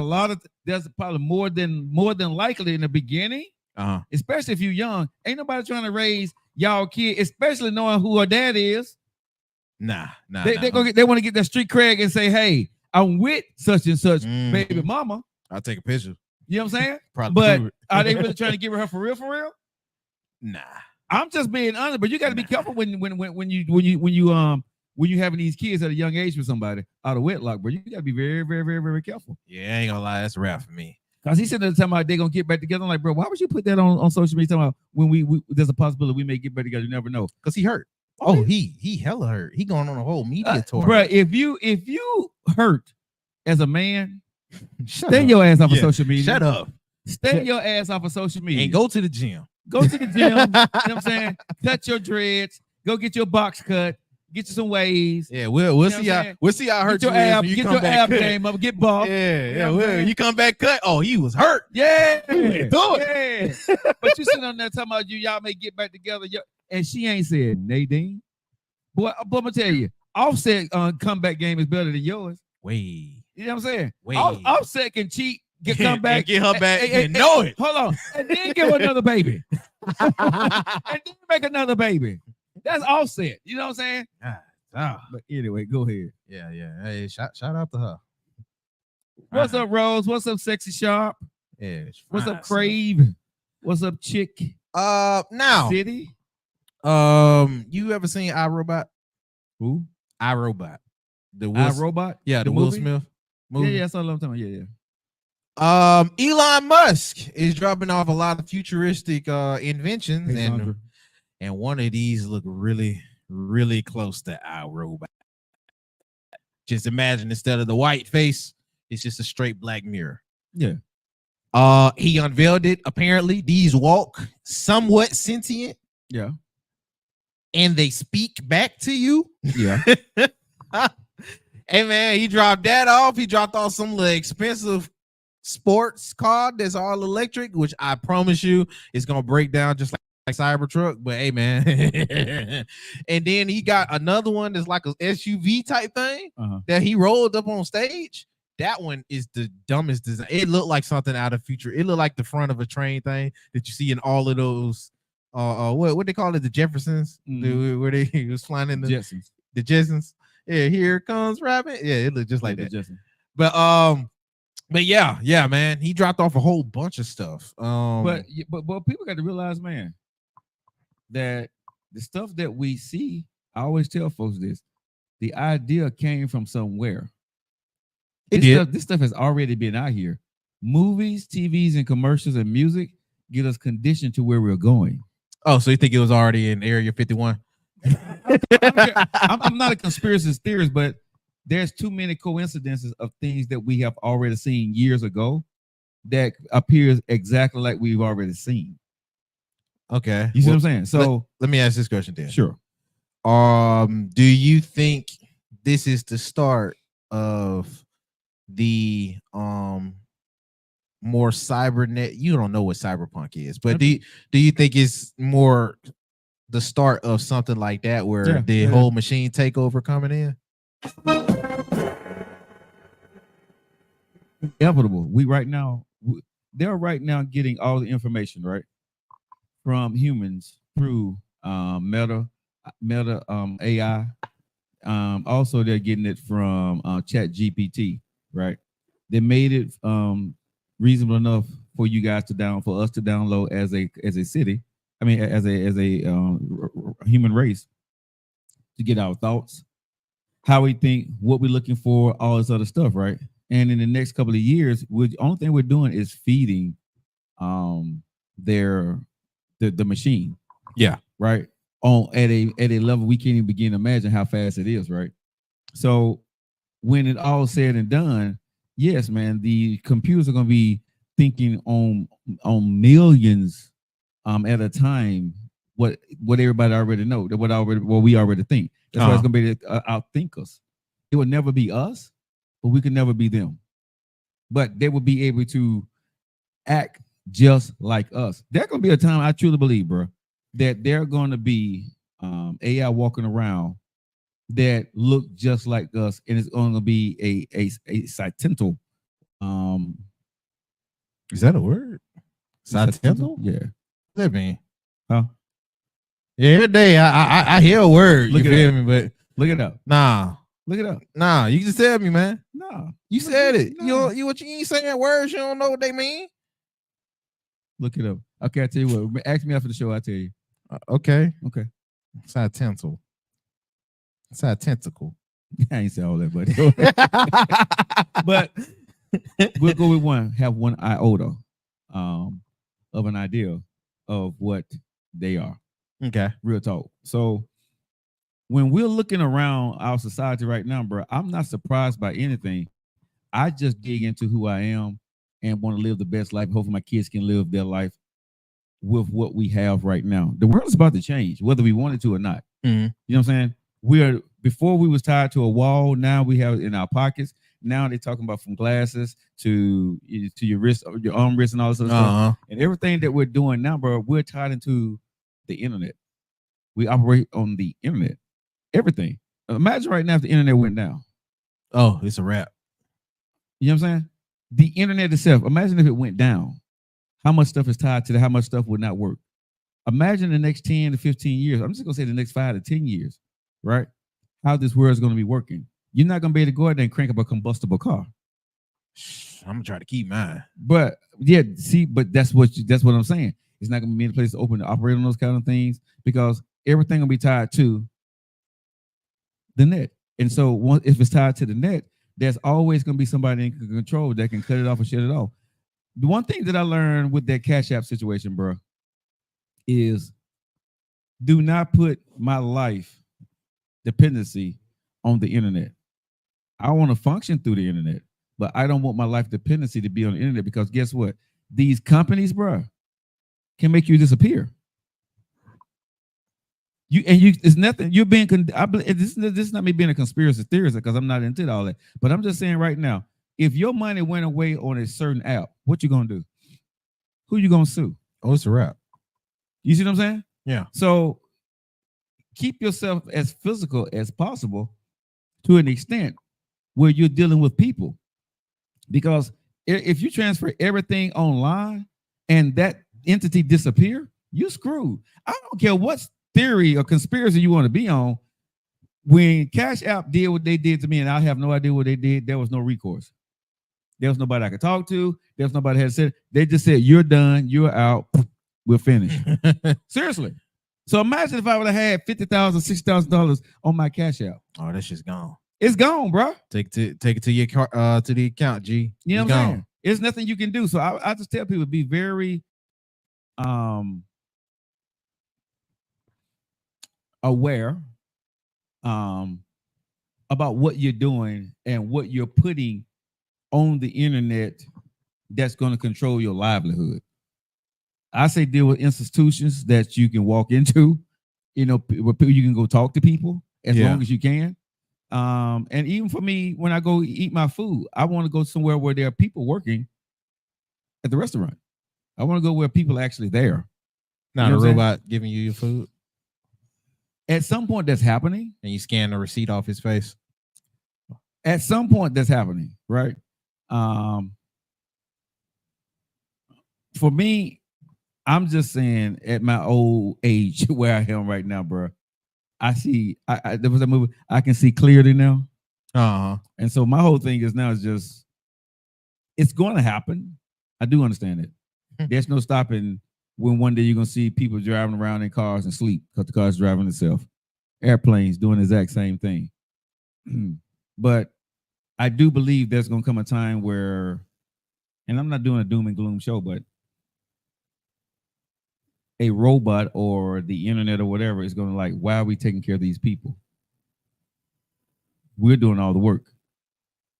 probably more than likely in the beginning, especially if you're young. Ain't nobody trying to raise y'all kid, especially knowing who her dad is. Nah. They want to get that street cred and say, "Hey, I'm with such and such baby mama." I'll take a picture. You know what I'm saying? Probably. But are they really trying to give her for real? For real? Nah. I'm just being honest. But you got to be careful when you having these kids at a young age with somebody out of wedlock, bro. You got to be very, very, very, very careful. Yeah, I ain't gonna lie, that's a wrap for me. Cause he said that talking about they gonna get back together. I'm like, bro, why would you put that on social media? Talking about when we there's a possibility we may get back together. You never know. Cause he hurt. Oh, he hella hurt. He going on a whole media tour, bro. If you hurt as a man, stay your ass off of social media. Shut up. Stay your ass off of social media and go to the gym. Go to the gym. You know what I'm saying? Cut your dreads. Go get your box cut. Get you some waves. Yeah, we'll see how hurt you is when you come back cut. Game up, get buff. Yeah. You come back cut. Oh, he was hurt. Yeah, do it. Yeah. But you sitting on there talking about y'all may get back together. And she ain't said Nadine. Boy, I'm gonna tell you, Offset comeback game is better than yours. Wait. You know what I'm saying? Wait. Offset can cheat, come back, get her back, and know it. Hold on, and then give her another baby, and then make another baby. That's Offset. You know what I'm saying? But anyway, go ahead. Yeah. Hey, shout out to her. What's up, Rose? What's up, Sexy Sharp? Yeah. What's up, Crave? What's up, Chick? Now, City. You ever seen iRobot? Who? iRobot. iRobot? Yeah, the Will Smith movie. Yeah, that's all I'm talking about. Yeah. Elon Musk is dropping off a lot of futuristic inventions, and one of these look really, really close to iRobot. Just imagine instead of the white face, it's just a straight black mirror. Yeah. He unveiled it. Apparently, these walk somewhat sentient. Yeah. And they speak back to you. Yeah. Hey man, he dropped that off. He dropped off some little expensive sports car that's all electric, which I promise you is gonna break down just like Cybertruck. But hey man, and then he got another one that's like a SUV type thing that he rolled up on stage. That one is the dumbest design. It looked like something out of future. It looked like the front of a train thing that you see in all of those. What they call it, the Jeffersons, where they was flying in the Jetsons. The Jetsons. Yeah, here comes Rabbit. Yeah, it looked just like that. Jetson. But yeah, man, he dropped off a whole bunch of stuff. But people got to realize, man, that the stuff that we see, I always tell folks this: the idea came from somewhere. This stuff has already been out here. Movies, TVs, and commercials and music get us conditioned to where we're going. Oh, so you think it was already in Area 51? I'm not a conspiracy theorist, but there's too many coincidences of things that we have already seen years ago that appears exactly like we've already seen. Okay. You see what I'm saying? So let me ask this question then. Sure. Do you think this is the start of the more cybernet? You don't know what cyberpunk is, but do you think it's more the start of something like that where the whole machine takeover coming in? Inevitable. They're right now getting all the information right from humans through Meta AI. Also, they're getting it from Chat GPT. Right? They made it reasonable enough for you guys to download as a city. I mean, as a human race, to get our thoughts, how we think, what we're looking for, all this other stuff, right? And in the next couple of years, the only thing we're doing is feeding the machine. Yeah. Right. At a level we can't even begin to imagine how fast it is, right? So when it all said and done, yes, man, the computers are gonna be thinking on millions at a time what everybody already know, what we already think. That's why it's gonna be outthink us. It would never be us, but we could never be them. But they will be able to act just like us. There's gonna be a time, I truly believe, bro, that they're gonna be AI walking around that look just like us, and it's gonna be a Saitental. Is that a word? Saitental? Yeah. That mean? Huh? Yeah, every day I hear a word. Look you it feel up. me? But Look it up. nah. Look it up. Nah, you just tell me, man. No. You said it. No. You ain't saying words, you don't know what they mean. Look it up. Okay, I tell you what. Ask me after the show, I'll tell you. Okay. Okay. Saitental. Saitentical. I ain't say all that, buddy. But we'll go with one. Have one iota of an idea of what they are. Okay. Real talk. So when we're looking around our society right now, bro, I'm not surprised by anything. I just dig into who I am and want to live the best life. Hopefully my kids can live their life with what we have right now. The world is about to change, whether we want it to or not. Mm-hmm. You know what I'm saying? Before we was tied to a wall, now we have it in our pockets. Now they're talking about from glasses to your wrist, your arm wrist, and all this other stuff. And everything that we're doing now, bro, we're tied into the internet. We operate on the internet. Everything. Imagine right now if the internet went down. Oh, it's a wrap. You know what I'm saying? The internet itself, imagine if it went down. How much stuff is tied to that? How much stuff would not work? Imagine the next 10 to 15 years. I'm just going to say the next 5 to 10 years, right? How this world is going to be working. You're not going to be able to go out there and crank up a combustible car. I'm going to try to keep mine. But yeah, see, but that's what I'm saying. It's not going to be any place to open to operate on those kind of things because everything will be tied to the net. And so if it's tied to the net, there's always going to be somebody in control that can cut it off or shut it off. The one thing that I learned with that Cash App situation, bro, is do not put my life dependency on the internet. I want to function through the internet, but I don't want my life dependency to be on the internet because guess what? these companies, bro, can make you disappear. It's nothing. You're being. This is not me being a conspiracy theorist because I'm not into all that. But I'm just saying right now, if your money went away on a certain app, what you gonna do? Who you gonna sue? Oh, it's a wrap. You see what I'm saying? Yeah. So keep yourself as physical as possible to an extent where you're dealing with people, because if you transfer everything online and that entity disappear, you screwed. I don't care what theory or conspiracy you want to be on. When Cash App did what they did to me, and I have no idea what they did, there was no recourse. There was nobody I could talk to. There was nobody had said. They just said, "You're done. You're out. We're finished." Seriously. So imagine if I would have had $50,000, $60,000 on my Cash App. Oh, that shit's gone. It's gone, bro. Take it to your car, to the account, G. You know It's what I'm gone. saying? There's nothing you can do. So I just tell people, be very aware about what you're doing and what you're putting on the internet that's going to control your livelihood. I say deal with institutions that you can walk into, you know, where you can go talk to people as long as you can. And even for me, when I go eat my food, I want to go somewhere where there are people working at the restaurant. I want to go where people are actually there. Not a robot giving you your food. At some point, that's happening. And you scan the receipt off his face. At some point, that's happening, right? For me, I'm just saying, at my old age, where I am right now, bro, I see. There was a movie. I can see clearly now. And so my whole thing is now is just, it's going to happen. I do understand it. There's no stopping when one day you're going to see people driving around in cars and sleep because the car's driving itself. Airplanes doing the exact same thing. But I do believe there's going to come a time where, and I'm not doing a doom and gloom show, but a robot or the internet or whatever is going to like, why are we taking care of these people? We're doing all the work.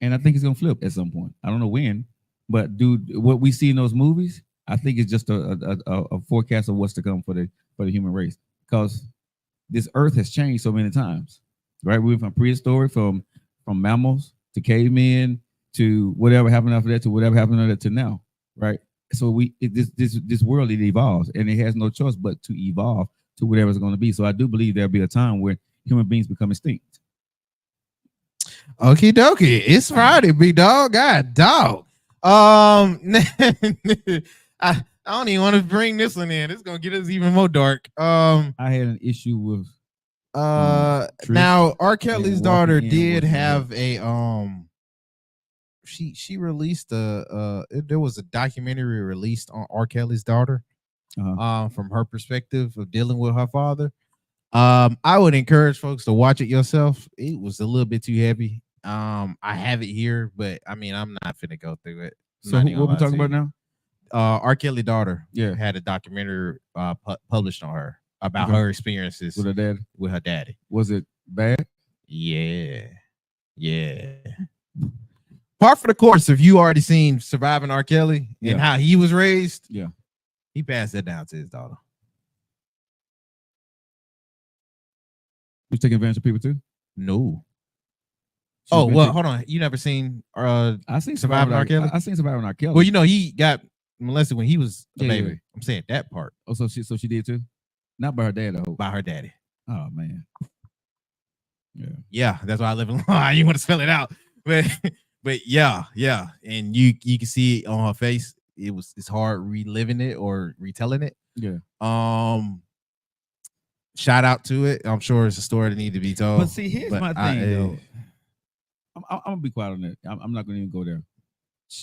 And I think it's going to flip at some point. I don't know when, but dude, what we see in those movies, I think it's just a forecast of what's to come for the human race, because this earth has changed so many times, right? We went from prehistoric, from mammals to cavemen to whatever happened after that to whatever happened after that to now, right? So this world, it evolves, and it has no choice but to evolve to whatever it's going to be. So I do believe there'll be a time where human beings become extinct. Okie dokie. It's Friday, big dog. God dog. I don't even want to bring this one in. It's gonna get us even more dark. I had an issue with now R. Kelly's daughter did have a she released there was a documentary released on R. Kelly's daughter from her perspective of dealing with her father. I would encourage folks to watch it yourself. It was a little bit too heavy. I have it here, but I mean, I'm not finna go through it. So what we talking about now? R. Kelly daughter had a documentary published on her about her experiences with her dad. With her daddy. Was it bad? Yeah. Part for the course, if you already seen Surviving R. Kelly and how he was raised, he passed that down to his daughter. You taking advantage of people too? No. Oh, well, hold on. You never seen I seen Surviving R. Kelly? I seen Surviving R. Kelly. Well, you know, he got molested when he was a baby. Yeah. I'm saying that part. Oh, so she did too? Not by her dad, though. By her daddy. Oh man. Yeah, that's why I live in line. You want to spell it out. But yeah. And you can see it on her face. It's hard reliving it or retelling it. Yeah. Shout out to it. I'm sure it's a story that needs to be told. But see, here's my thing, though. I'm gonna be quiet on that. I'm not gonna even go there.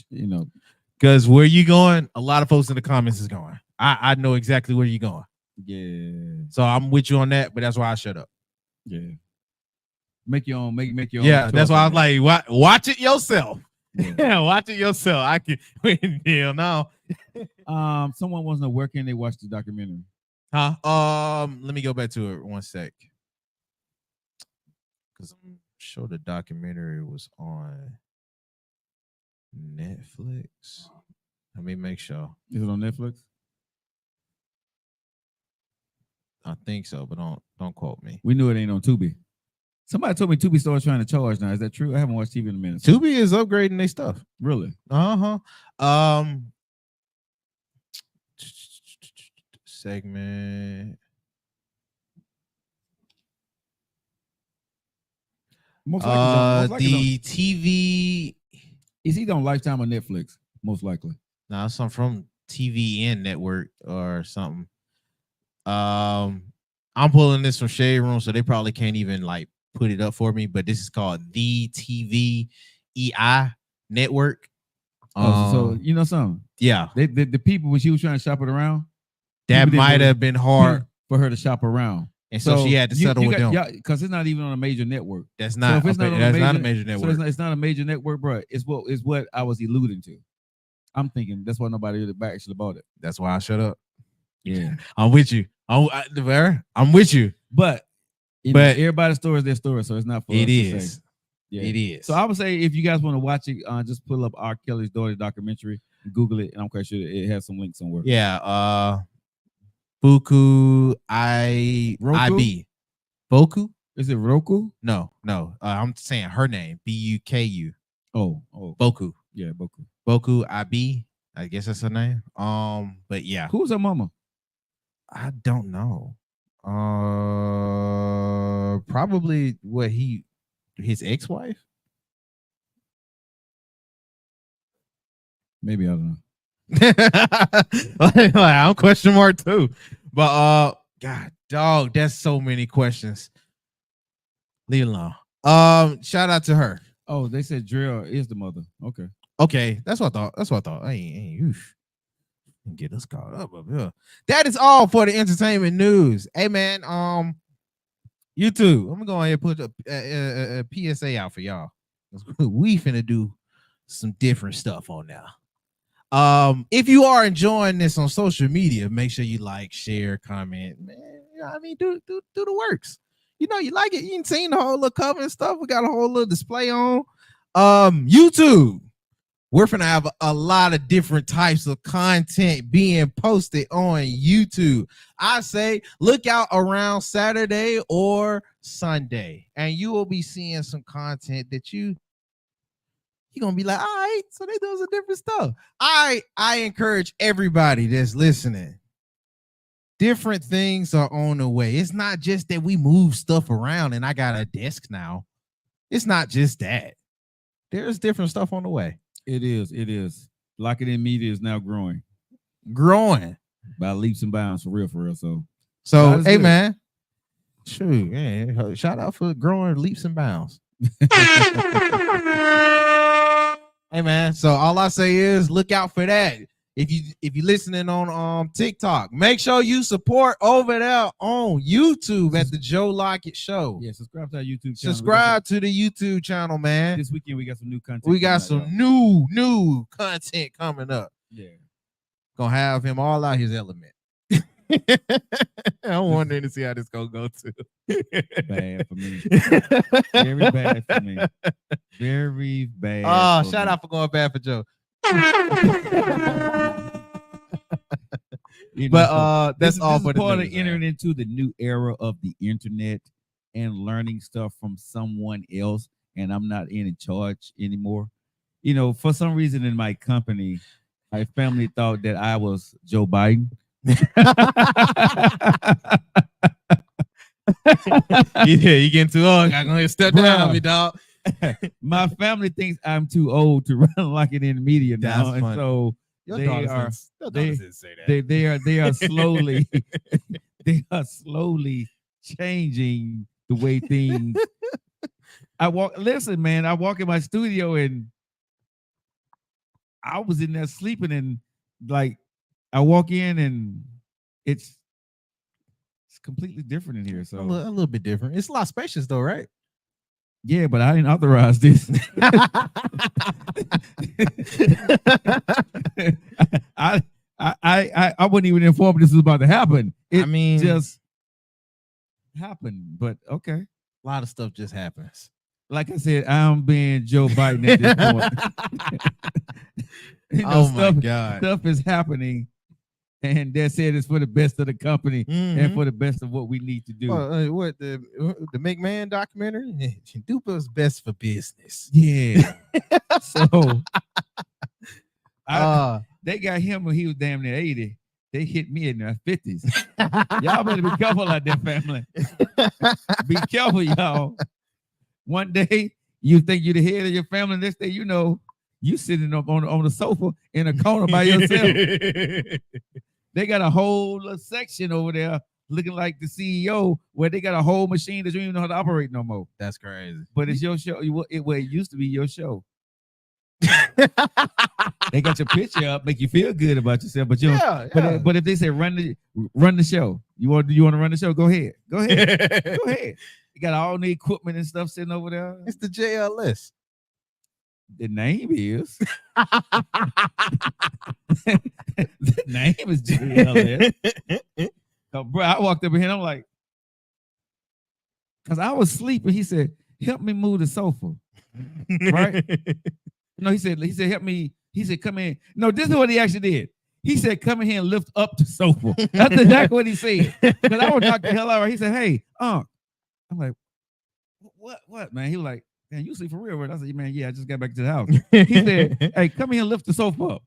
You know, because where you going, a lot of folks in the comments is going. I know exactly where you're going. Yeah. So I'm with you on that, but that's why I shut up. Yeah. Make your own. Make your own. Yeah, that's why I was like, watch it yourself. Yeah, watch it yourself. I can hell no. Someone wasn't working. They watched the documentary. Huh? Let me go back to it 1 sec. Because I'm sure the documentary was on Netflix. Let me make sure. Is it on Netflix? I think so, but don't quote me. We knew it ain't on Tubi. Somebody told me Tubi started trying to charge now. Is that true? I haven't watched TV in a minute. Tubi is upgrading their stuff. Really? Segment. Most likely the TV is either on Lifetime or Netflix. Most likely. No, something from TVN network or something. I'm pulling this from Shade Room, so they probably can't even like put it up for me. But this is called the TVEI network. So you know something? Yeah, the people when she was trying to shop it around, that might have been hard for her to shop around. And so she had to settle with them. Yeah, because it's not even on a major network. That's not. So not a major network. So it's not a major network, bro. It's what I was alluding to. I'm thinking that's why nobody really actually bought it. That's why I shut up. Yeah, I'm with you. I'm with you. But everybody's story is their story, so it's not for us to say. Yeah. It is. So I would say if you guys want to watch it, just pull up R. Kelly's Daughter documentary and Google it, and I'm quite sure it has some links somewhere. Yeah. Buku IB. Boku? Is it Roku? No. I'm saying her name. Buku. Oh. Boku. Yeah, Boku. Boku IB. I guess that's her name. But yeah. Who's her mama? I don't know. Probably his ex-wife. Maybe I don't know. I'm question mark too, but God, dog, that's so many questions. Leave it alone. Shout out to her. Oh, they said Drill is the mother. Okay, that's what I thought. I ain't get us caught up here. That is all for the entertainment news. Hey man, YouTube, I'm gonna go ahead and put a PSA out for y'all. We finna do some different stuff on now. If you are enjoying this on social media, make sure you like, share, comment. Man, you know what I mean, do the works. You know, you like it. You ain't seen the whole little cover and stuff. We got a whole little display on. YouTube, we're gonna have a lot of different types of content being posted on YouTube. I say look out around Saturday or Sunday, and you will be seeing some content that you're gonna be like, all right, so they do some different stuff. I encourage everybody that's listening. Different things are on the way. It's not just that we move stuff around and I got a desk now. It's not just that. There's different stuff on the way. It is. Lock It In Media is now growing by leaps and bounds, for real. So hey, man. Shoot, man. Shout out for growing leaps and bounds. Hey man, so all I say is look out for that. If you're listening on TikTok, make sure you support over there on YouTube at the Joe Lockett Show. Yeah, subscribe to our YouTube channel. Subscribe to the YouTube channel, man. This weekend we got some new content. We got some new content coming up. Yeah, gonna have him all out his element. I'm wondering to see how this gonna go too. Bad for me. Very bad for me. Very bad. Oh, shout out for going bad for Joe. That's all for the part news, of entering into the new era of the internet and learning stuff from someone else, and I'm not in charge anymore. You know, for some reason in my company, my family thought that I was Joe Biden. You getting too old. I'm gonna step down on me, dog. My family thinks I'm too old to run Lock It In Media now, and funny. so they are slowly they are slowly changing the way things. I walk in my studio and I was in there sleeping, and like I walk in and it's completely different in here. So a little bit different. It's a lot spacious though, right? Yeah, but I didn't authorize this. I wasn't even informed this was about to happen. It just happened, but okay. A lot of stuff just happens. like I said, I'm being Joe Biden at this point. Oh my God. Stuff is happening, and they said it's for the best of the company and for the best of what we need to do. What the McMahon documentary? Do what's best for business. Yeah. So they got him when he was damn near 80. They hit me in their 50s. Y'all better be careful out there, family. Be careful, y'all. One day you think you're the head of your family, next day you know you sitting up on the sofa in a corner by yourself. They got a whole little section over there looking like the CEO where they got a whole machine that you don't even know how to operate no more. That's crazy. But it's your show. It used to be your show. They got your picture up, make you feel good about yourself. But you but if they say run the show, you want to run the show? Go ahead. Go ahead. You got all the equipment and stuff sitting over there. It's the JLS. The name is. The name is JLS. So, bro, I walked up here and I'm like, because I was sleeping. He said, "Help me move the sofa." Right? No, he said, "Help me." He said, "Come in." No, this is what he actually did. He said, "Come in here and lift up the sofa." That's exactly what he said. Because I was knocked the hell out. He said, "Hey, I'm like, what, man?" He was like, "Man, you sleep for real?" I said, "Man, yeah, I just got back to the house." He said, "Hey, come here and lift the sofa up."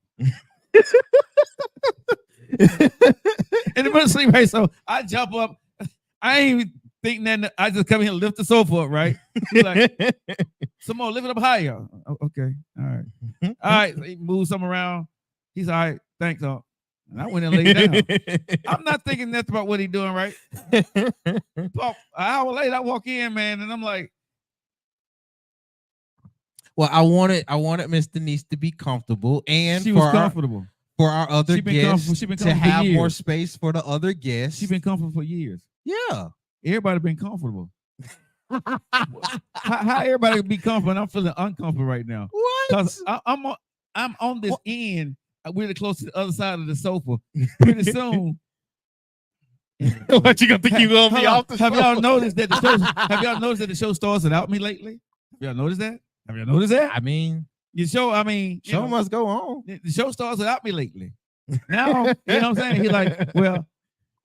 And the middle of sleep, right? So I jump up. I ain't even think nothing. I just come here and lift the sofa up, right? He's like, "Some more, lift it up higher." Oh, okay, all right. All right, so he moved some around. He's all right, thanks. And I went and laid down. I'm not thinking nothing about what he's doing, right? An hour later, I walk in, man, and I'm like, well, I wanted Miss Denise to be comfortable, and she was comfortable. For our other guests to have more space for the other guests. She's been comfortable for years. Yeah. Everybody been comfortable. how everybody be comfortable? I'm feeling uncomfortable right now. What? Because I'm on this end, really close to the other side of the sofa. Pretty soon. What you gonna think you gonna be off the Have y'all noticed that the show? Have y'all noticed that the show starts without me lately? Have y'all noticed that? I mean, the show must go on. The show starts without me lately. Now, you know what I'm saying? He's like, "Well,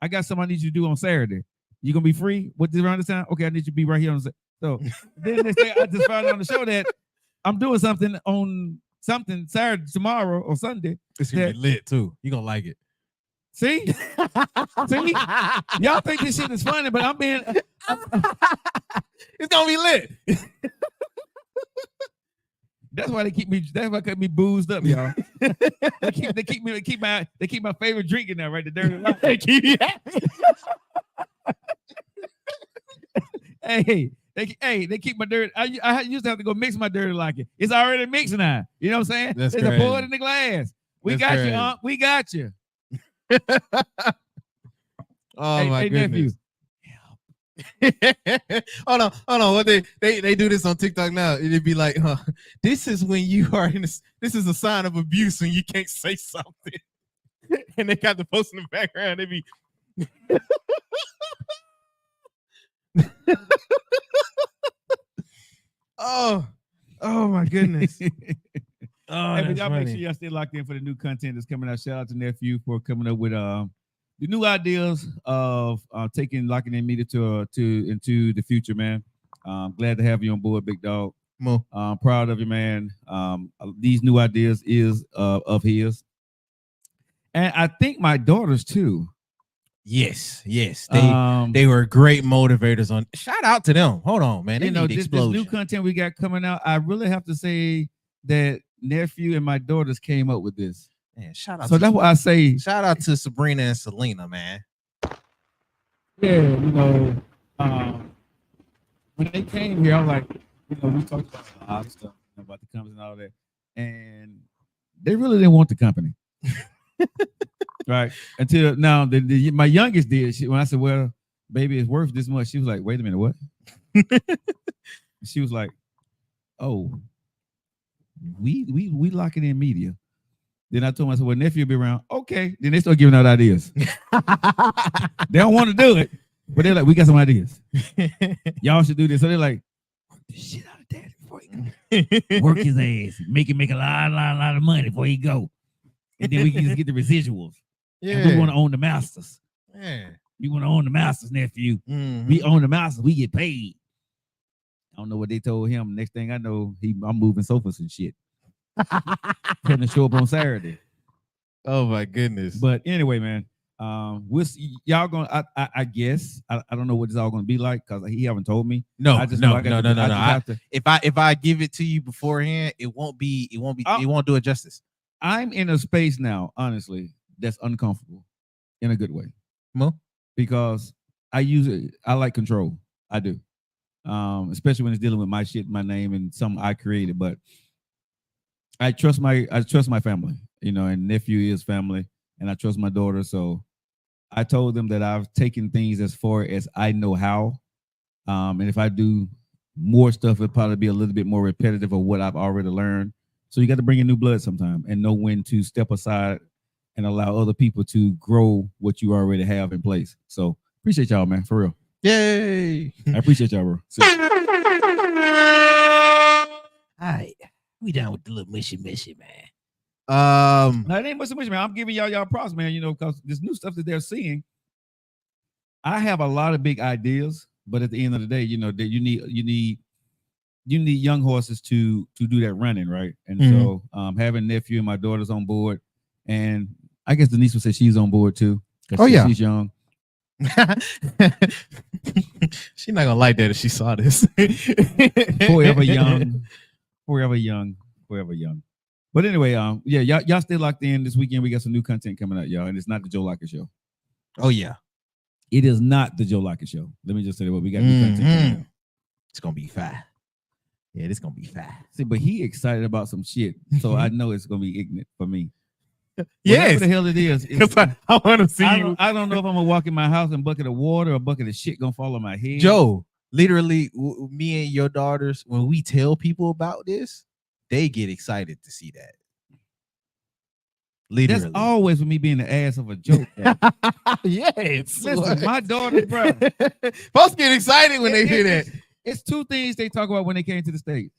I got something I need you to do on Saturday. You gonna be free? What this around this time? Okay, I need you to be right here on Saturday." So then they say, I just found out on the show that I'm doing something on Saturday, tomorrow or Sunday. It's gonna be lit too. You gonna like it. See? Y'all think this shit is funny, but I'm being it's gonna be lit. That's why they keep me boozed up, y'all. they keep my favorite drink in there, right? The dirty life. They keep my dirty. I used to have to go mix my dirty like it's already mixed now. You know what I'm saying? That's There's a pour it in the glass. We got you, Unc. We got you. Oh my goodness. Hold on. What they do this on TikTok now? It'd be like, this is when you are in this is a sign of abuse when you can't say something. And they got the post in the background. They be oh my goodness. Y'all make sure y'all stay locked in for the new content that's coming out. Shout out to Nephew for coming up with the new ideas of taking Locking In Media to into the future, man. Glad to have you on board, big dog. Proud of you, man. These new ideas is of his, and I think my daughters too. Yes. They were great motivators. On shout out to them. Hold on, man. They need this new content we got coming out. I really have to say that Nephew and my daughters came up with this. Man, shout out. So that's why I say shout out to Sabrina and Selena, man. Yeah, when they came here, I was like, we talked about a lot of stuff about the company and all that, and they really didn't want the company, right? Until now, my youngest did. When I said, "Well, baby, it's worth this much," she was like, "Wait a minute, what?" She was like, "Oh, we Locking In Media." Then I told myself, "Well, Nephew will be around." Okay. Then they start giving out ideas. They don't want to do it, but they're like, "We got some ideas. Y'all should do this." So they're like, "Work this shit out before he go. Work his ass. Make him make a lot of money before he go. And then we can just get the residuals. Yeah. And we want to own the masters. Yeah. We want to own the masters, nephew. Mhm. We own the masters. We get paid. I don't know what they told him. Next thing I know, I'm moving sofas and shit. Putting the show up on Saturday. Oh my goodness. But anyway, man, we'll see. Y'all gonna. I guess I don't know what it's all gonna be like because he haven't told me. No, I just know no, I got no, to- no, I no, just no. have to- If I give it to you beforehand, it won't do it justice. I'm in a space now, honestly, that's uncomfortable in a good way. Mo? Because I like control. I do. Especially when it's dealing with my shit, my name, and something I created. But I trust my family, and nephew is family, and I trust my daughter. So I told them that I've taken things as far as I know how. And if I do more stuff, it'll probably be a little bit more repetitive of what I've already learned. So you got to bring in new blood sometime and know when to step aside and allow other people to grow what you already have in place. So appreciate y'all, man, for real. Yay. I appreciate y'all, bro. All right. We down with the little mushy, man. No, it ain't much, man. I'm giving y'all props, man, because this new stuff that they're seeing. I have a lot of big ideas, but at the end of the day, that you need young horses to do that running, right? And so having nephew and my daughter's on board, and I guess Denise would say she's on board too. Oh, yeah. She's young. She's not gonna like that if she saw this. Forever young. Forever young. Forever young. But anyway, yeah, y'all stay locked in. This weekend we got some new content coming out, y'all, and it's not the Joe Lockett Show. Oh yeah, it is not the Joe Lockett Show. Let me just say what we got new content coming out. It's gonna be fine. Yeah, it's gonna be fine. See, but he excited about some shit, so I know it's gonna be ignorant for me. Yes, whatever the hell it is. I want to see you. I don't know if I'm gonna walk in my house and a bucket of water or a bucket of shit gonna fall on my head. Joe, literally, me and your daughters, when we tell people about this, they get excited to see that. Literally. That's always with me being the ass of a joke. Yes. Listen, my daughter, bro. Folks get excited when they hear that. It's two things they talk about when they came to the States.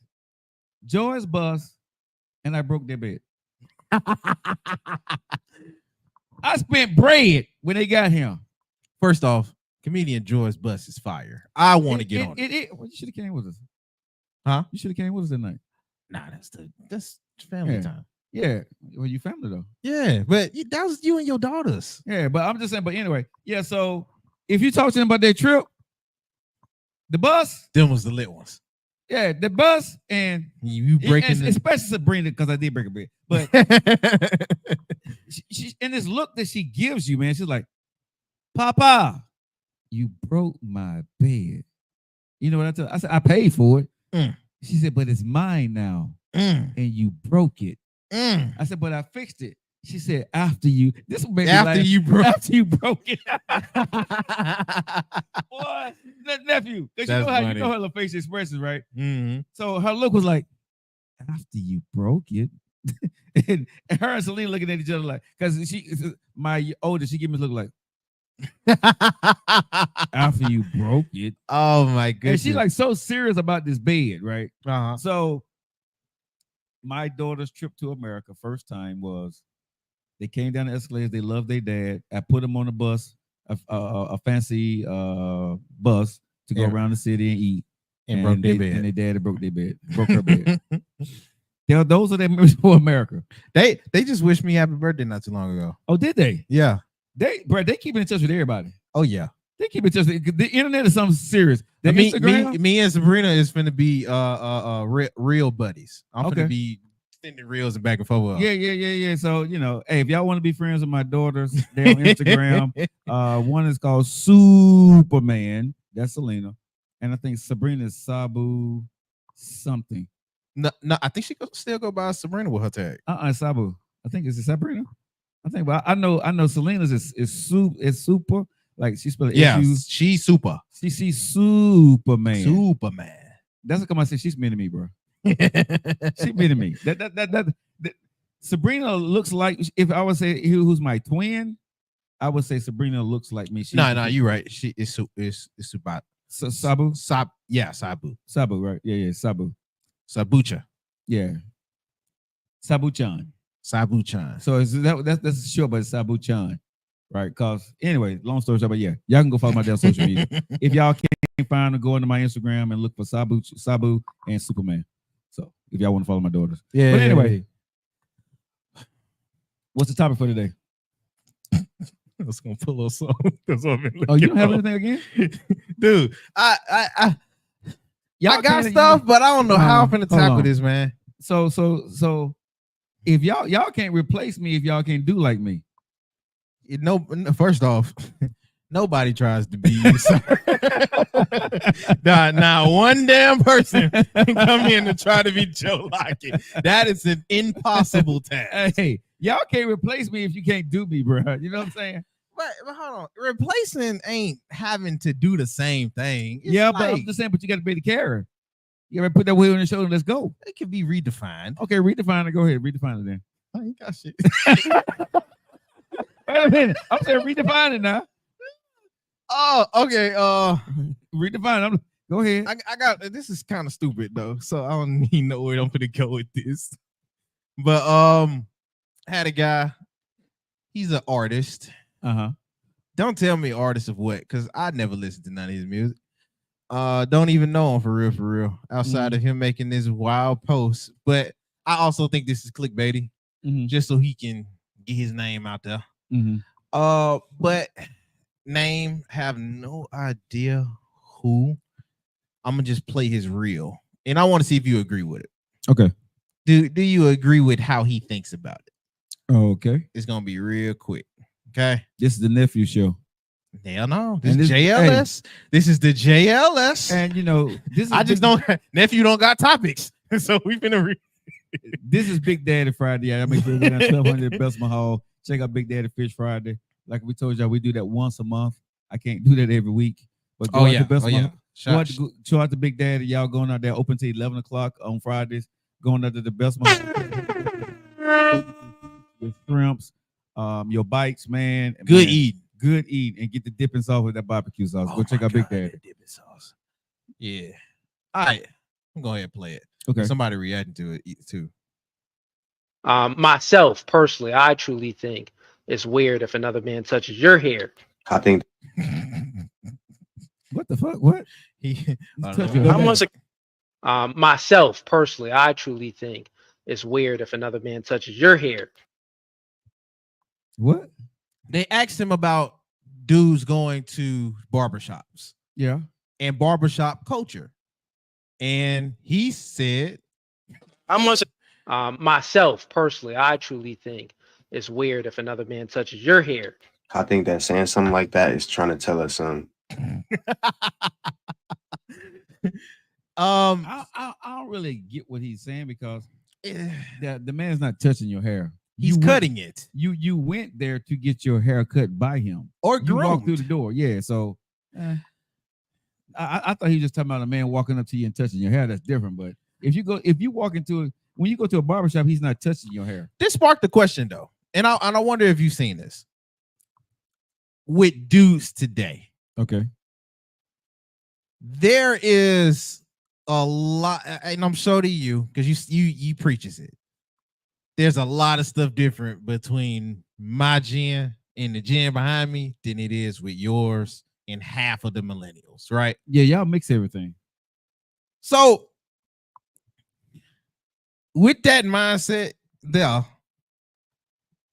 Joy's bus, and I broke their bed. I spent bread when they got here. First off, comedian Joy's bus is fire. I want to get on it. Well, you should have came with us. Huh? You should have came with us that night. Nah, that's family time. Yeah. Well, you family though. Yeah, but that was you and your daughters. Yeah, but I'm just saying, but anyway, yeah, so if you talk to them about their trip, the bus, them was the lit ones. Yeah, the bus and you breaking, especially Sabrina, because I did break a bed. But she and this look that she gives you, man, she's like, "Papa, you broke my bed." You know what I tell her? I said, "I paid for it." She said, "But it's mine now, and you broke it." I said, "But I fixed it." She said, "After you." This will make after you broke. After you broke it. Boy, nephew, because you know how you know her little face expressions, right? Mm-hmm. So her look was like, "After you broke it," and her and Selena looking at each other like, because my oldest, she gave me a look like, "After you broke it." Oh my goodness! And she's like so serious about this bed, right? Uh-huh. So my daughter's trip to America first time was they came down the escalators. They loved their dad. I put them on a bus, a fancy bus to go around the city and eat. And broke their bed. And their dad broke their bed. Broke her bed. Those are their memories for America. They just wished me happy birthday not too long ago. Oh, did they? Yeah. They keep in touch with everybody. Oh yeah. They keep in touch. The internet is something serious. Me and Sabrina is finna be real buddies. I'm finna be sending reels and back and forth. Yeah. So hey, if y'all want to be friends with my daughters, they're on Instagram. One is called Superman. That's Selena, and I think Sabrina is Sabu something. No, I think she still go by Sabrina with her tag. Sabu. I think it's Sabrina. I think, but I know Selena's is super. Like she spelled she's super. She's Superman. Superman. That's what come I say. She's mean to me, bro. She's mean to me. That Sabrina looks like, if I would say who's my twin, I would say Sabrina looks like me. No, you're right. She is Sabu. Sabu. Yeah, Sabu. Sabu, right? Yeah, Sabu. Sabucha. Yeah. Sabu-chan. Sabu-chan. So that's short, but it's Sabu-chan. Right? Because anyway, long story short, but yeah, y'all can go follow my damn social media. If y'all can't find them, go into my Instagram and look for Sabu and Superman. So if y'all want to follow my daughters. Yeah. But anyway, what's the topic for today? I was gonna pull a song. Oh, you don't have anything again? Dude, I got stuff, but I don't know how I'm gonna tackle this, man. So if y'all can't replace me if y'all can't do like me. First off, nobody tries to be you. Now one damn person can come in and try to be Joe Lockett. That is an impossible task. Hey, y'all can't replace me if you can't do me, bro. You know what I'm saying? But hold on, replacing ain't having to do the same thing. It's but I'm just saying, but you got to be the carrier. You ever put that wheel on your shoulder and let's go? It can be redefined. Okay, redefine it. Go ahead, redefine it then. I ain't got shit. Wait a minute. I'm saying redefine it now. Oh, okay. Redefine it. Go ahead. I got this is kind of stupid though, so I don't even know where I'm gonna go with this. But had a guy, he's an artist. Don't tell me artist of what, because I never listened to none of his music. Don't even know him for real. Outside of him making this wild post. But I also think this is clickbaity, just so he can get his name out there. But name, have no idea who. I'm gonna just play his reel, and I want to see if you agree with it. Okay. Do you agree with how he thinks about it? Okay. It's gonna be real quick. Okay. This is the nephew show. Hell no. This is JLS. Hey. This is the JLS. And you know, this is I just don't nephew don't got topics. So we've been this is Big Daddy Friday. I make sure we got 1200 Best Mahal. Check out Big Daddy Fish Friday. Like we told y'all, we do that once a month. I can't do that every week. But go out to Best Mahal. Show out to Big Daddy. Y'all going out there open till 11 o'clock on Fridays. Going out to the Best Mahal. Your shrimps, your bites, man. Good eat. Good eat. And get the dipping sauce with that barbecue sauce. Go check out Big Daddy. Dipping sauce. Yeah. All right. I'm going to go ahead and play it. Okay. Somebody reacting to it too. Myself, personally, I truly think it's weird if another man touches your hair. I think. What the fuck? What? Myself, personally, I truly think it's weird if another man touches your hair. What? They asked him about dudes going to barbershops. Yeah. And barbershop culture. And he said, myself, personally, I truly think it's weird if another man touches your hair. I think that saying something like that is trying to tell us something. I don't really get what he's saying because the man's not touching your hair. He's cutting it. You went there to get your hair cut by him. Or you walked through the door. Yeah. So I thought he was just talking about a man walking up to you and touching your hair. That's different. But when you go to a barbershop, he's not touching your hair. This sparked the question though. And I wonder if you've seen this with dudes today. Okay. There is a lot, and I'm sure to you, because you preaches it. There's a lot of stuff different between my gen and the gen behind me than it is with yours and half of the millennials, right? Yeah, y'all mix everything. So with that mindset there,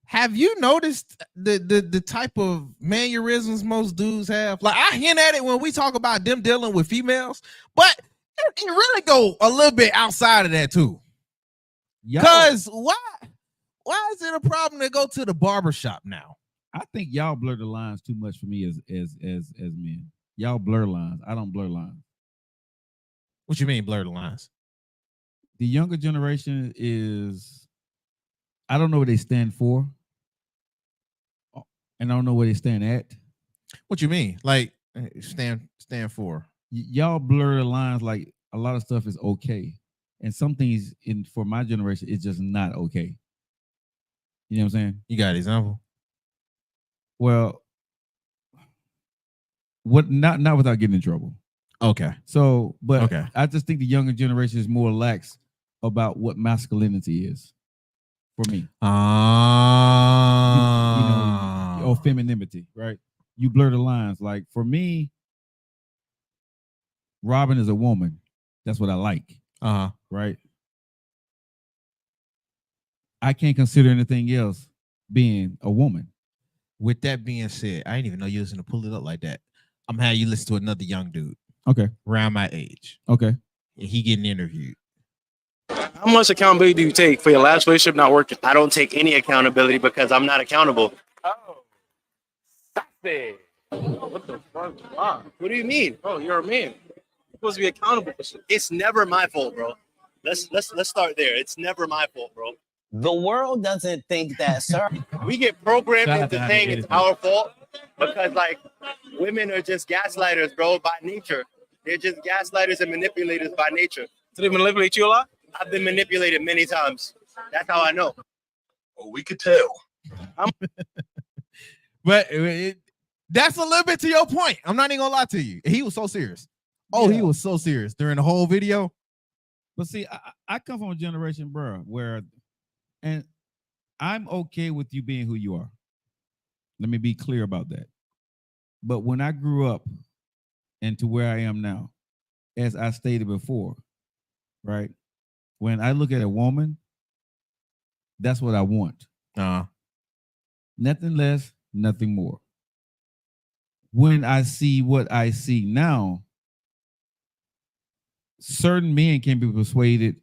have you noticed the type of mannerisms most dudes have? Like I hint at it when we talk about them dealing with females, but it really go a little bit outside of that too. Because why is it a problem to go to the barbershop now? I think y'all blur the lines too much for me as men. Y'all blur lines. I don't blur lines. What you mean blur the lines? The younger generation is, I don't know what they stand for. And I don't know where they stand at. What you mean? Like stand for? Y'all blur the lines like a lot of stuff is okay. And some things for my generation is just not okay. You know what I'm saying? You got an example? Well, not without getting in trouble. Okay. So, but okay. I just think the younger generation is more lax about what masculinity is for me. Or femininity, right? You blur the lines. Like for me, Robin is a woman. That's what I like. Right? I can't consider anything else being a woman. With that being said, I didn't even know you was gonna pull it up like that. I'm gonna have you listen to another young dude. Okay. Around my age. Okay. And he getting interviewed. How much accountability do you take for your last relationship not working? I don't take any accountability because I'm not accountable. Oh, stop it. What the fuck? Wow. What do you mean? Oh, you're a man. You're supposed to be accountable for shit. It's never my fault, bro. Let's start there. It's never my fault, bro. The world doesn't think that, sir. We get programmed into saying it's our fault because, like, women are just gaslighters, bro, by nature. They're just gaslighters and manipulators by nature. So they manipulate you a lot? I've been manipulated many times. That's how I know. Oh, we could tell. But that's a little bit to your point. I'm not even gonna lie to you. He was so serious. Oh, he was so serious during the whole video. But see, I come from a generation, bro, where, and I'm okay with you being who you are. Let me be clear about that. But when I grew up and to where I am now, as I stated before, right? When I look at a woman, that's what I want. Nothing less, nothing more. When I see what I see now, certain men can be persuaded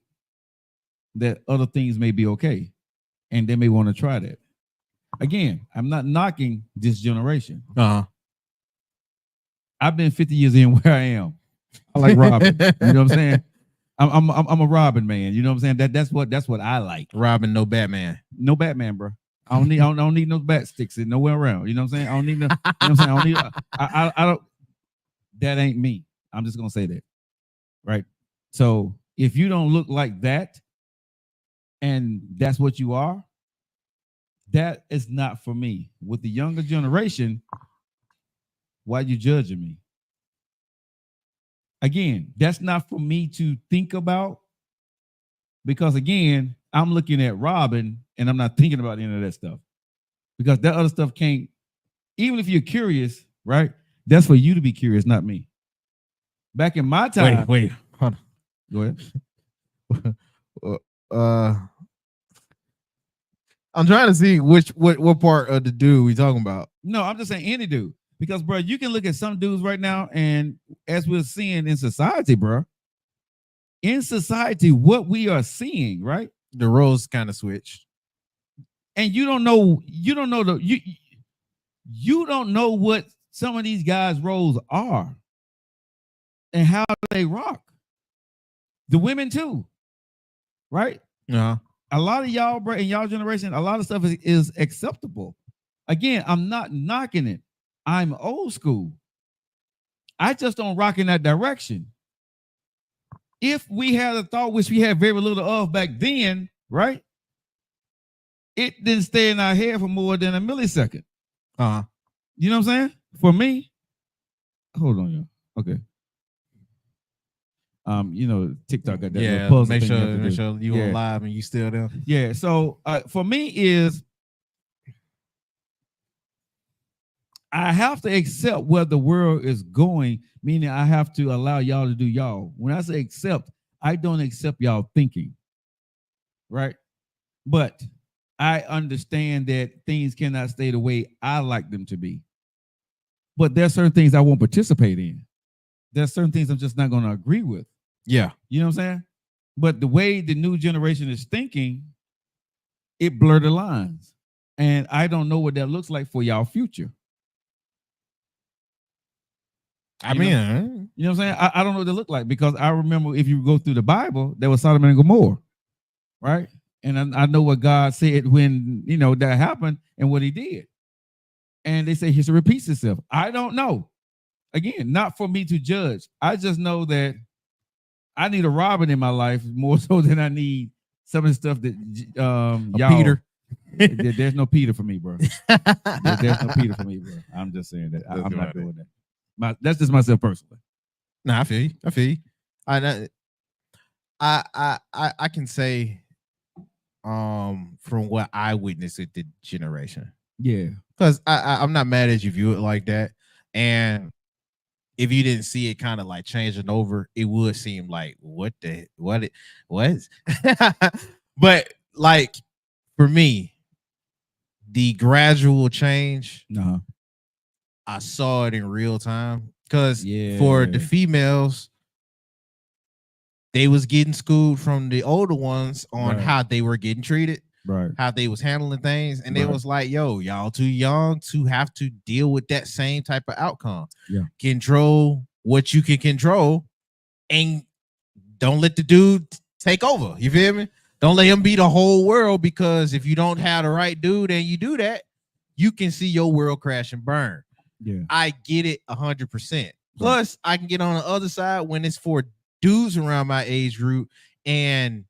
that other things may be okay, and they may want to try that. Again, I'm not knocking this generation. I've been 50 years in where I am. I like Robin. You know what I'm saying? I'm a Robin man. You know what I'm saying? That's what I like. Robin, no Batman. No Batman, bro. I don't need no bat sticks and nowhere around. You know what I'm saying? I don't need no. You know what I'm saying? I don't need. I don't. That ain't me. I'm just gonna say that, right? So if you don't look like that, and that's what you are, that is not for me. With the younger generation, why you judging me? Again, that's not for me to think about, because again, I'm looking at Robin and I'm not thinking about any of that stuff, because that other stuff can't, even if you're curious, right? That's for you to be curious, not me. Back in my time. Wait, hold on. Go ahead. I'm trying to see what part of the dude we talking about. No, I'm just saying any dude. Because, bro, you can look at some dudes right now, and as we're seeing in society, bro, in society, what we are seeing, right? The roles kind of switched. And you don't know what some of these guys' roles are and how they rock. The women too, right? A lot of y'all, bro, in y'all generation, a lot of stuff is acceptable. Again, I'm not knocking it. I'm old school. I just don't rock in that direction. If we had a thought, which we had very little of back then, right? It didn't stay in our head for more than a millisecond. You know what I'm saying? For me, hold on, y'all. Okay. TikTok got that. Yeah, make sure you on live and you still there. Yeah. So for me is, I have to accept where the world is going, meaning I have to allow y'all to do y'all. When I say accept, I don't accept y'all thinking, right? But I understand that things cannot stay the way I like them to be. But there's certain things I won't participate in. There's certain things I'm just not going to agree with. Yeah. You know what I'm saying? But the way the new generation is thinking, it blurred the lines. And I don't know what that looks like for y'all future. You know what I'm saying? I don't know what they look like, because I remember, if you go through the Bible, there was Sodom and Gomorrah, right? And I know what God said when, that happened and what he did. And they say history repeats itself. I don't know. Again, not for me to judge. I just know that I need a Robin in my life more so than I need some of the stuff that y'all. Peter. There's no Peter for me, bro. There's no Peter for me, bro. I'm just saying that. I'm not doing that. That's just myself personally. Nah, I feel you. I can say from what I witnessed with the generation. Yeah. Because I'm not mad at you view it like that. And if you didn't see it kind of like changing over, it would seem like what was but like for me, the gradual change, I saw it in real time. Because for the females, they was getting schooled from the older ones on how they were getting treated, how they was handling things, and they was like, yo, y'all too young to have to deal with that same type of outcome. Control what you can control and don't let the dude take over. You feel me? Don't let him be the whole world, because if you don't have the right dude and you do that, you can see your world crash and burn. Yeah, I get it 100%. Plus, I can get on the other side when it's for dudes around my age group and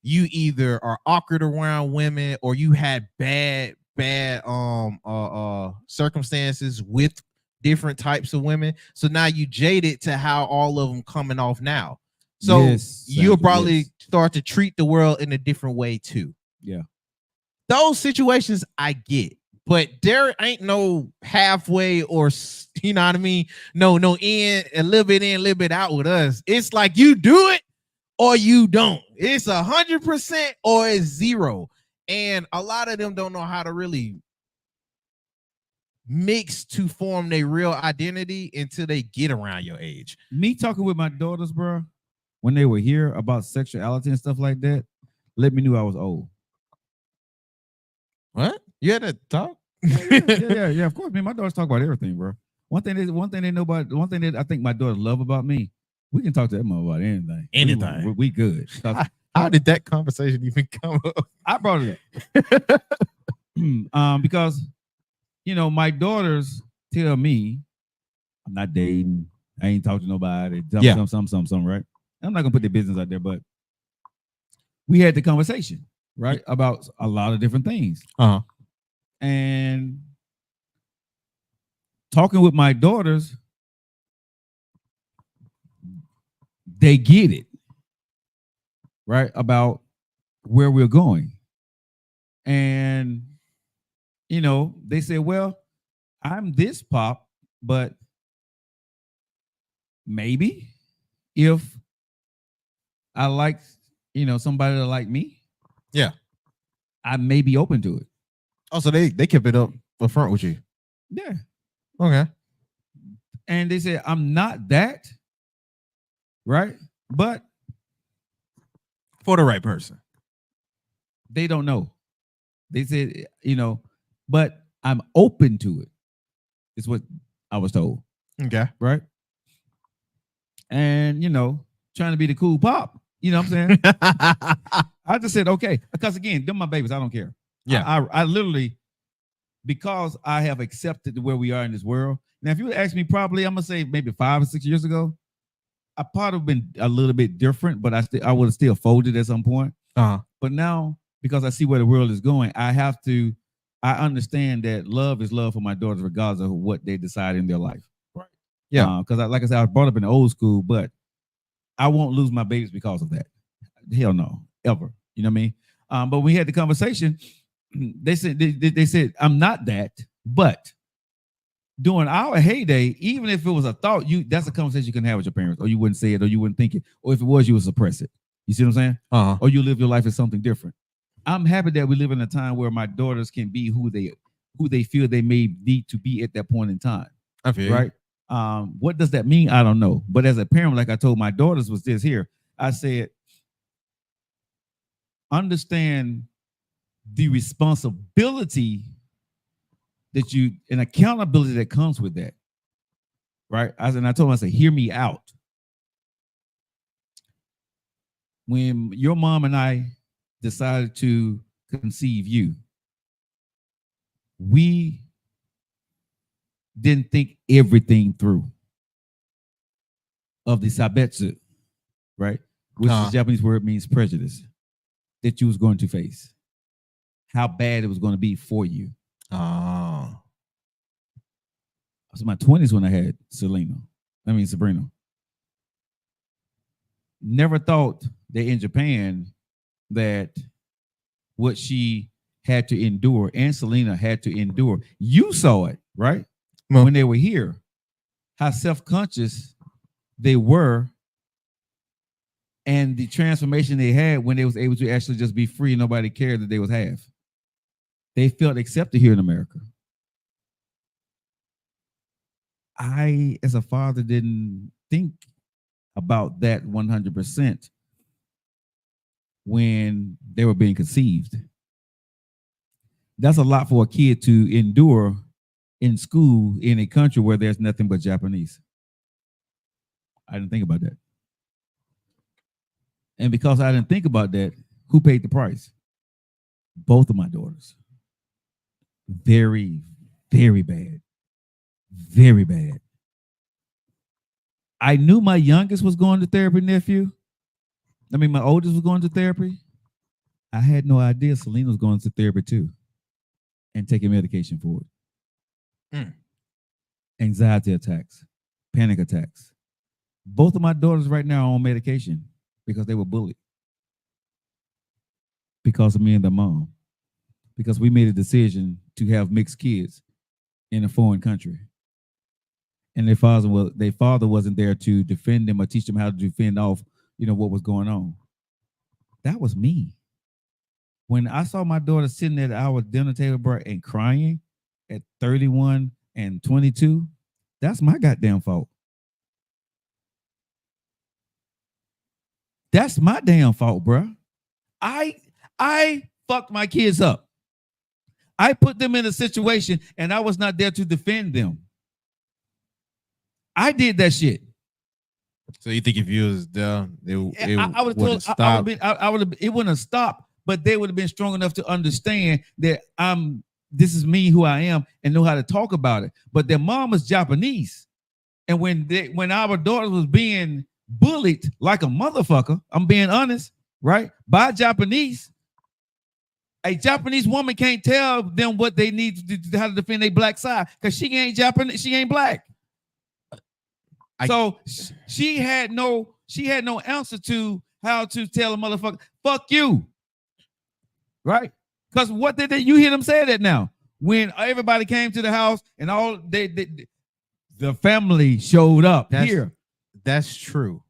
you either are awkward around women or you had bad circumstances with different types of women. So now you jaded to how all of them coming off now. So you'll probably start to treat the world in a different way too. Yeah. Those situations I get. But there ain't no halfway or, you know what I mean? No in, a little bit in, a little bit out with us. It's like you do it or you don't. It's 100% or it's 0. And a lot of them don't know how to really mix to form their real identity until they get around your age. Me talking with my daughters, bro, when they were here about sexuality and stuff like that, let me know I was old. What? You had to talk? Yeah. Of course, man. My daughters talk about everything, bro. One thing they know about, one thing that I think my daughters love about me, we can talk to them about anything. Anything. We good. How did that conversation even come up? I brought it up. Because, you know, my daughters tell me I'm not dating. I ain't talking to nobody. Something, right? I'm not gonna put their business out there, but we had the conversation, right, about a lot of different things. And talking with my daughters, they get it, right, about where we're going. And, you know, they say, well, I'm this pop, but maybe if I like, you know, somebody to like me, yeah, I may be open to it. Oh, so they kept it up front with you. Yeah. Okay. And they said, I'm not that, right? But for the right person. They don't know. They said, you know, but I'm open to it. Is what I was told. Okay. Right? And, you know, trying to be the cool pop. You know what I'm saying? I just said, okay. Because again, they're my babies. I don't care. Yeah. I literally, because I have accepted where we are in this world. Now, if you would ask me probably, I'm going to say maybe 5 or 6 years ago, I probably have been a little bit different, but I would have still folded at some point. But now, because I see where the world is going, I understand that love is love for my daughters, regardless of what they decide in their life. Right. Yeah. Because like I said, I was brought up in the old school, but I won't lose my babies because of that. Hell no, ever. You know what I mean? But we had the conversation. They said, I'm not that, but during our heyday, even if it was a thought, that's a conversation you can have with your parents, or you wouldn't say it, or you wouldn't think it, or if it was, you would suppress it. You see what I'm saying? Or you live your life as something different. I'm happy that we live in a time where my daughters can be who they feel they may need to be at that point in time. I feel right. What does that mean? I don't know. But as a parent, like I told my daughters was this here, I said, understand the responsibility that and accountability that comes with that. Right. I told them, I said, hear me out. When your mom and I decided to conceive you, we didn't think everything through of the sabetsu, right? Which is the Japanese word means prejudice that you was going to face. How bad it was going to be for you. I was in my 20s when I had Sabrina. never thought that in Japan that what she had to endure and Selena had to endure. You saw it, right? When they were here, how self-conscious they were and the transformation they had when they was able to actually just be free and nobody cared that they was half. They felt accepted here in America. I, as a father, didn't think about that 100% when they were being conceived. That's a lot for a kid to endure in school in a country where there's nothing but Japanese. I didn't think about that. And because I didn't think about that, who paid the price? Both of my daughters. Very, very bad. Very bad. I knew my youngest was going to therapy, nephew. I mean, my oldest was going to therapy. I had no idea Selena was going to therapy too and taking medication for it. Anxiety attacks, panic attacks. Both of my daughters right now are on medication because they were bullied. Because of me and their mom. Because we made a decision to have mixed kids in a foreign country. And their father wasn't there to defend them or teach them how to defend off, what was going on. That was me. When I saw my daughter sitting at our dinner table and crying at 31 and 22, that's my goddamn fault. That's my damn fault, bro. I fucked my kids up. I put them in a situation and I was not there to defend them. I did that shit. So you think if you was there, it would have stopped? It wouldn't have stopped, but they would have been strong enough to understand that this is me, who I am, and know how to talk about it. But their mom was Japanese, and when our daughter was being bullied like a motherfucker, I'm being honest, right? By Japanese, a Japanese woman can't tell them what they need to do, how to defend their black side, because she ain't Japanese, she ain't black. So she had no answer to how to tell a motherfucker, fuck you. Right? Because what did you hear them say that now? When everybody came to the house and all the family showed up here. That's true.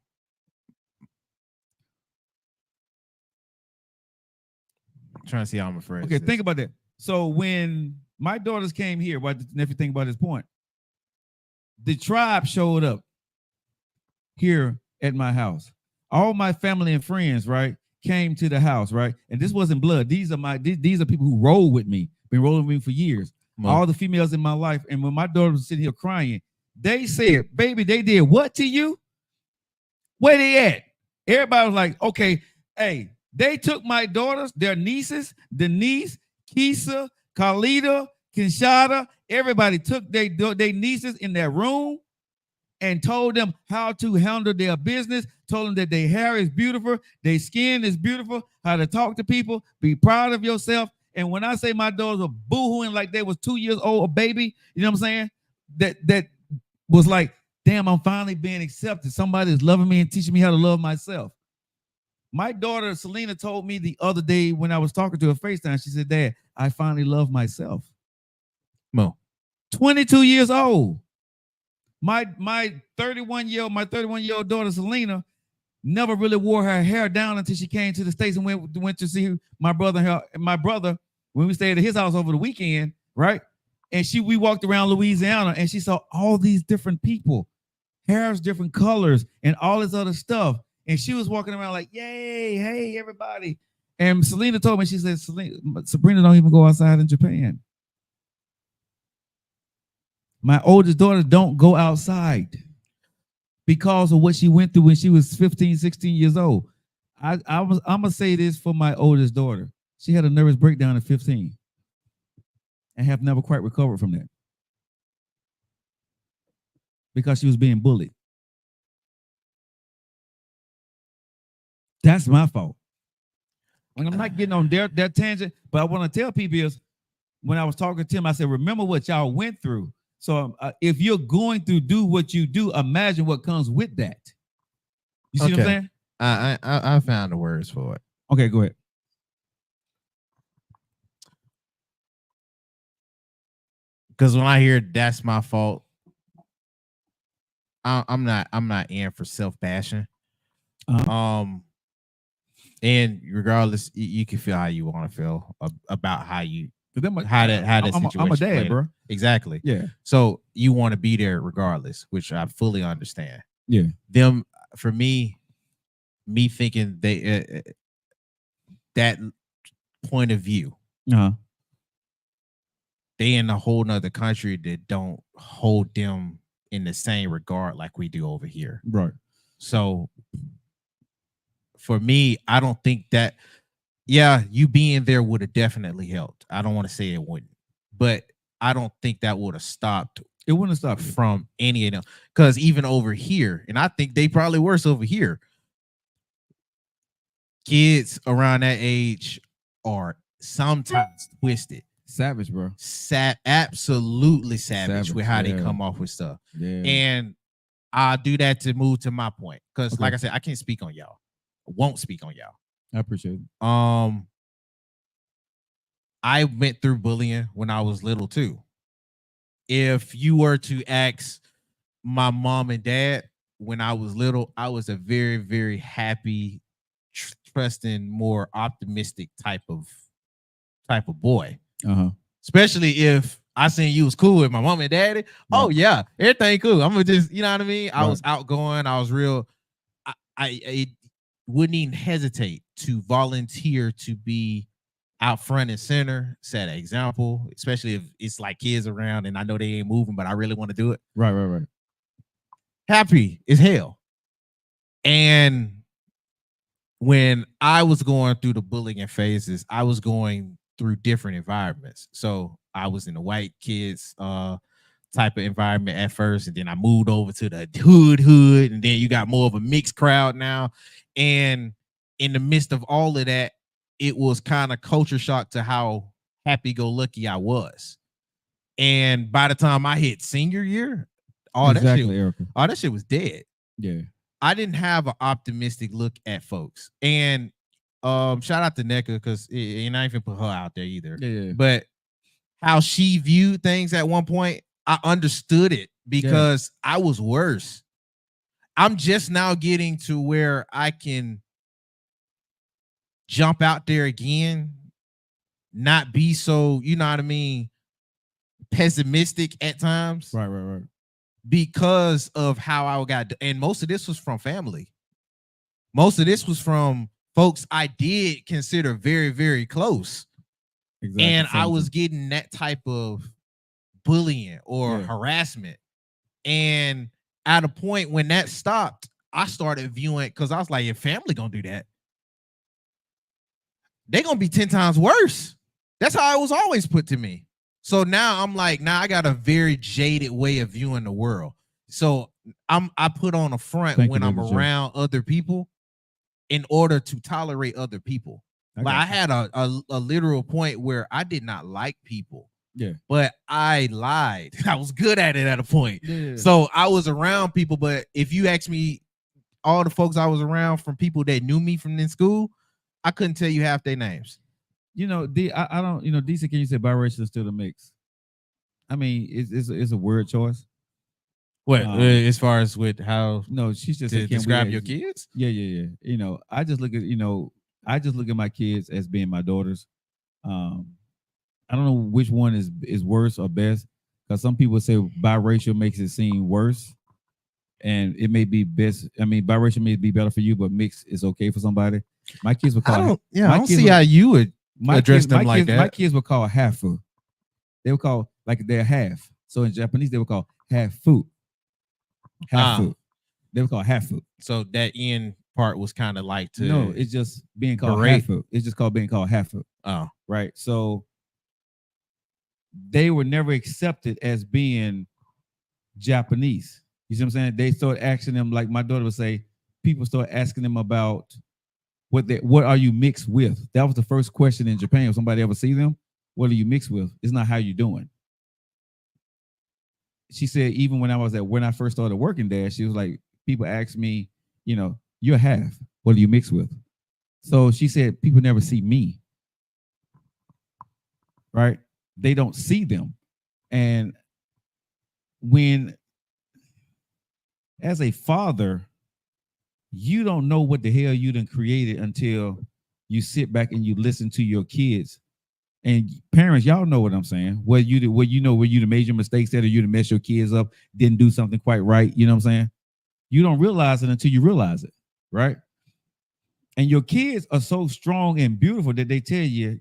I'm trying to see how I'm afraid. Okay, think about that. So when my daughters came here, if you think about this point, the tribe showed up here at my house. All my family and friends, right, came to the house, right? And this wasn't blood. These are people who roll with me, been rolling with me for years. All the females in my life. And when my daughter was sitting here crying, they said, baby, they did what to you? Where they at? Everybody was like, okay, hey, they took my daughters, their nieces, Denise, Keisha, Khalida, Kinshada. Everybody took their nieces in their room and told them how to handle their business, told them that their hair is beautiful, their skin is beautiful, how to talk to people, be proud of yourself. And when I say my daughters were boo-hooing like they was 2 years old, a baby, you know what I'm saying? That was like, damn, I'm finally being accepted. Somebody is loving me and teaching me how to love myself. My daughter, Selena, told me the other day when I was talking to her FaceTime, she said, Dad, I finally love myself. Mo. 22 years old. My 31-year-old daughter Selena never really wore her hair down until she came to the States and went to see my brother when we stayed at his house over the weekend, right? And we walked around Louisiana and she saw all these different people, hairs, different colors, and all this other stuff. And she was walking around like, yay, hey, everybody. And Selena told me, she said, Sabrina don't even go outside in Japan. My oldest daughter don't go outside because of what she went through when she was 15, 16 years old. I'm going to say this for my oldest daughter. She had a nervous breakdown at 15 and have never quite recovered from that because she was being bullied. That's my fault. And I'm not getting on their tangent, but I want to tell people is when I was talking to him, I said, remember what y'all went through. So if you're going to do what you do, imagine what comes with that. You see what I'm saying? I found the words for it. Okay, go ahead. Because when I hear that's my fault, I'm not in for self bashing. And regardless, you can feel how you want to feel about how that situation. I'm a dad, played. bro. Exactly. Yeah. So you want to be there regardless, which I fully understand. Yeah. Them for me thinking they that point of view. They in a whole nother country that don't hold them in the same regard like we do over here. Right. So for me, I don't think that, you being there would have definitely helped. I don't want to say it wouldn't, but I don't think that would have stopped. It wouldn't have stopped from any of them. Because even over here, and I think they probably worse over here, kids around that age are sometimes twisted. Savage, bro. Absolutely savage with how they come off with stuff. Yeah. And I'll do that to move to my point. Because like I said, I can't speak on y'all. I won't speak on y'all. I appreciate it. I went through bullying when I was little too. If you were to ask my mom and dad when I was little, I was a very, very happy, trusting, more optimistic type of boy. Especially if I seen you was cool with my mom and daddy. Right. Oh yeah, everything cool. I'm gonna just, you know what I mean? I was outgoing. I was real. I wouldn't even hesitate to volunteer to be out front and center, set an example, especially if it's like kids around and I know they ain't moving, but I really want to do it. Right. Happy as hell. And when I was going through the bullying phases, I was going through different environments. So I was in the white kids type of environment at first, and then I moved over to the hood, and then you got more of a mixed crowd now. And in the midst of all of that, it was kind of culture shock to how happy-go-lucky I was. And by the time I hit senior year, all that shit was dead. Yeah. I didn't have an optimistic look at folks. And shout out to NECA, because and I ain't even put her out there either. Yeah. But how she viewed things at one point, I understood it because I was worse. I'm just now getting to where I can jump out there again, not be so, you know what I mean, pessimistic at times. Right. Because of how I got, and most of this was from family. Most of this was from folks I did consider very, very close. Exactly. And I was getting that type of bullying or harassment. And at a point when that stopped, I started viewing, because I was like, if family gonna do that, they're gonna be 10 times worse. That's how it was always put to me. So now I'm like, I got a very jaded way of viewing the world. So I put on a front when I'm around other people in order to tolerate other people. I had a literal point where I did not like people. Yeah. But I lied. I was good at it at a point. Yeah. So I was around people, but if you ask me all the folks I was around from people that knew me from in school, I couldn't tell you half their names. You know, I don't, DC, can you say biracial is still a mix? I mean, it's a word choice. What, as far as with how? No, she's just to describe your kids? Yeah. I just look at my kids as being my daughters. I don't know which one is worse or best, because some people say biracial makes it seem worse, and it may be best. I mean, biracial may be better for you, but mixed is okay for somebody. My kids would call. I don't see how you would address them like that. My kids would call half food. They would call like they're half. So in Japanese, they would call half food. Half food. They would call half food. So that end part was kind of like to. No, it's just being called half food. It's just called being called half food. Oh, right. So they were never accepted as being Japanese. You see what I'm saying? They started asking them, like my daughter would say, people start asking them about what are you mixed with? That was the first question in Japan. If somebody ever see them, what are you mixed with? It's not how you doing. She said, even when I first started working there, she was like, people asked me, you're half. What do you mix with? So she said, people never see me, right? They don't see them. And when, as a father, you don't know what the hell you done created until you sit back and you listen to your kids. And parents, y'all know what I'm saying. Where you done made your mistakes that, or you done messed your kids up, didn't do something quite right. You know what I'm saying? You don't realize it until you realize it, right? And your kids are so strong and beautiful that they tell you,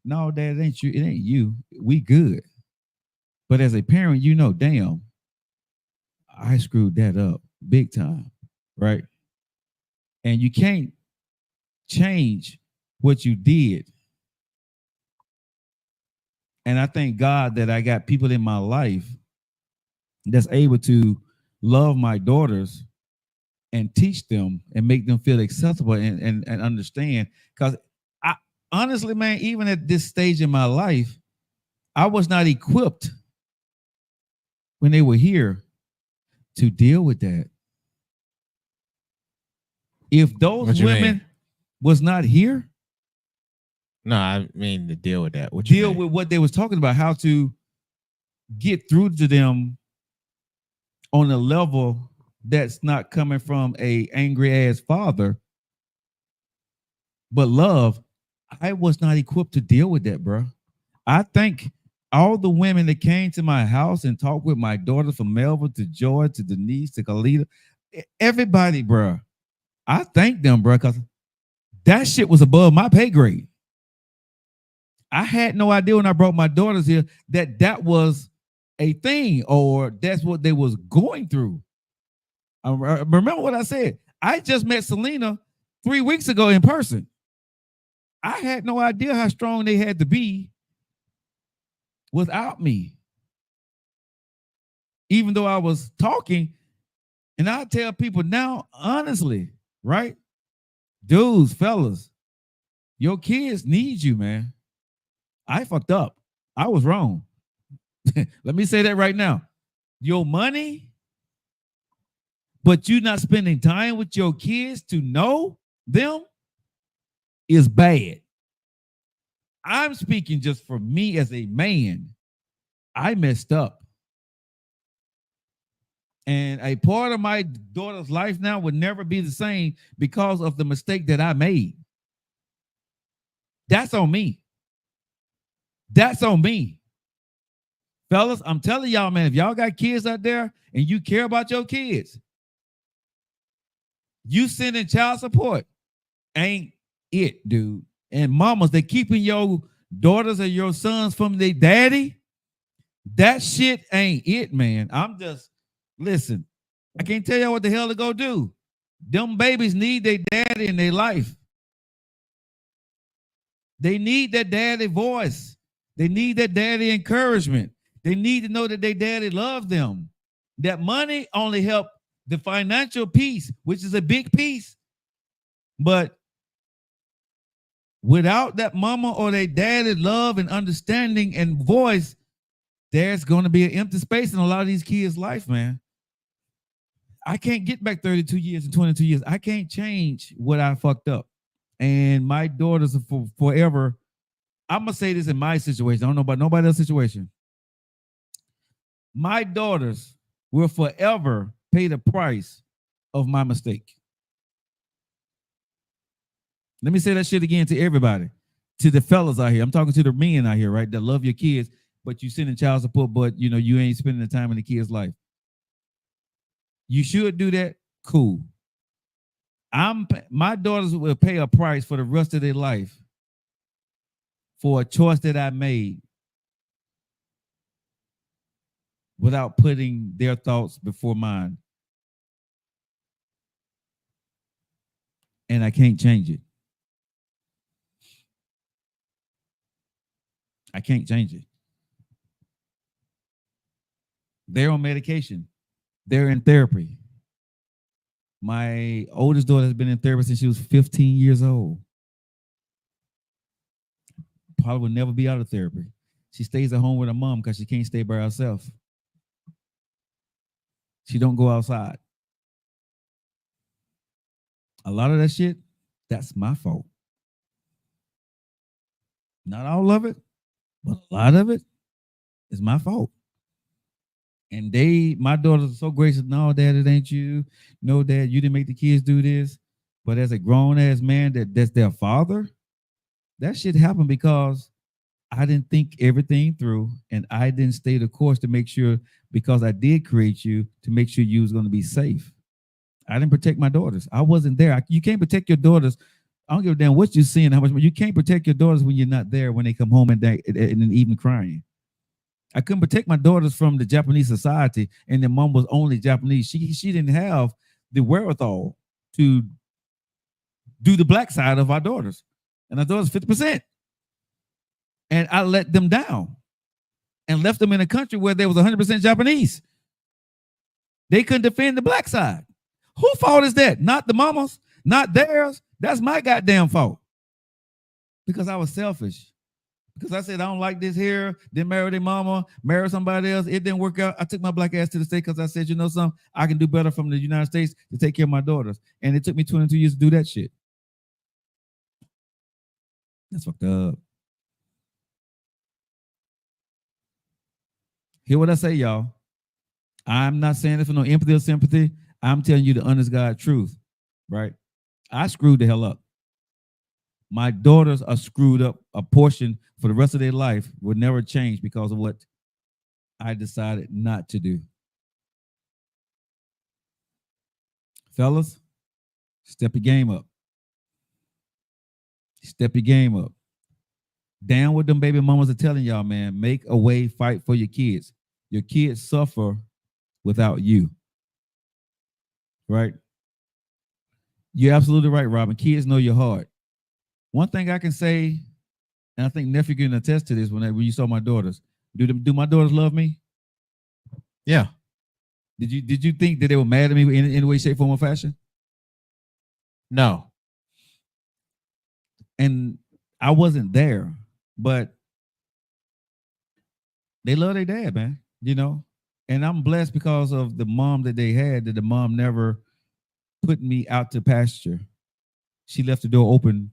no, Dad, it ain't you. It ain't you. We good. But as a parent, damn, I screwed that up big time, right? And you can't change what you did. And I thank God that I got people in my life that's able to love my daughters and teach them and make them feel acceptable and understand. Because I honestly, man, even at this stage in my life, I was not equipped when they were here to deal with that. If those women was not here, no, I mean to deal with that. Deal with what they was talking about, how to get through to them on a level that's not coming from a angry ass father, but love. I was not equipped to deal with that, bro. I think all the women that came to my house and talked with my daughter, from Melville to Joy to Denise to Kalita, everybody, bro, I thank them, bro, because that shit was above my pay grade. I had no idea when I brought my daughters here that was a thing, or that's what they was going through. I remember what I said. I just met Selena 3 weeks ago in person. I had no idea how strong they had to be without me. Even though I was talking, and I tell people now, honestly, right? Dudes, fellas, your kids need you, man. I fucked up. I was wrong. Let me say that right now. Your money, but you not spending time with your kids to know them is bad. I'm speaking just for me as a man. I messed up. And a part of my daughter's life now would never be the same because of the mistake that I made. That's on me. That's on me. Fellas, I'm telling y'all, man, if y'all got kids out there and you care about your kids, you sending child support ain't it, dude. And mamas, they keeping your daughters or your sons from their daddy. That shit ain't it, man. Listen, I can't tell y'all what the hell to go do. Them babies need their daddy in their life. They need that daddy voice. They need that daddy encouragement. They need to know that their daddy loves them. That money only help the financial piece, which is a big piece. But without that mama or their daddy love and understanding and voice, there's going to be an empty space in a lot of these kids' life, man. I can't get back 32 years and 22 years. I can't change what I fucked up. And my daughters are forever. I'm going to say this in my situation. I don't know about nobody else's situation. My daughters will forever pay the price of my mistake. Let me say that shit again to everybody. To the fellas out here. I'm talking to the men out here, right? That love your kids, but you sending child support, but you ain't spending the time in the kid's life. You should do that. Cool. My daughters will pay a price for the rest of their life for a choice that I made without putting their thoughts before mine. And I can't change it. I can't change it. They're on medication. They're in therapy. My oldest daughter has been in therapy since she was 15 years old. Probably will never be out of therapy. She stays at home with her mom because she can't stay by herself. She don't go outside. A lot of that shit, that's my fault. Not all of it, but a lot of it is my fault. And my daughters are so gracious. No, Dad, it ain't you. No, Dad, you didn't make the kids do this. But as a grown ass man that's their father, that shit happened because I didn't think everything through, and I didn't stay the course to make sure, because I did create you, to make sure you was going to be safe. I didn't protect my daughters. I wasn't there. You can't protect your daughters. I don't give a damn what you're seeing, how much. You can't protect your daughters when you're not there, when they come home and then even crying. I couldn't protect my daughters from the Japanese society, and their mom was only Japanese. She didn't have the wherewithal to do the black side of our daughters, and our daughters 50%. And I let them down and left them in a country where there was 100% Japanese. They couldn't defend the black side. Whose fault is that? Not the mamas, not theirs. That's my goddamn fault. Because I was selfish. Because I said, I don't like this here. Then marry their mama, marry somebody else. It didn't work out. I took my black ass to the state because I said, you know something? I can do better from the United States to take care of my daughters. And it took me 22 years to do that shit. That's fucked up. Hear what I say, y'all. I'm not saying it for no empathy or sympathy. I'm telling you the honest God truth, right? I screwed the hell up. My daughters are screwed up. A portion for the rest of their life will never change because of what I decided not to do. Fellas, step your game up. Step your game up. Down with them baby mamas are telling y'all, man, make a way, fight for your kids. Your kids suffer without you. Right? You're absolutely right, Robin. Kids know your heart. One thing I can say, and I think nephew can attest to this when you saw my daughters. Do my daughters love me? Yeah. Did you think that they were mad at me in any way, shape, form, or fashion? No. And I wasn't there, but they love their dad, man, you know? And I'm blessed because of the mom that they had, that the mom never put me out to pasture. She left the door open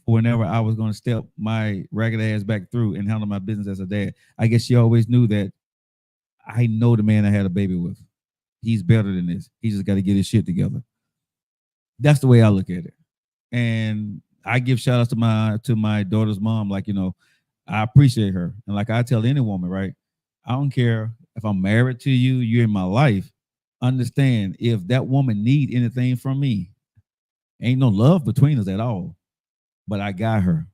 for whenever I was going to step my ragged ass back through and handle my business as a dad. I guess she always knew that I know the man I had a baby with. He's better than this. He just got to get his shit together. That's the way I look at it. And I give shout outs to my daughter's mom. Like, you know, I appreciate her. And like I tell any woman, right? I don't care if I'm married to you, you're in my life. Understand, if that woman need anything from me, ain't no love between us at all. But I got her.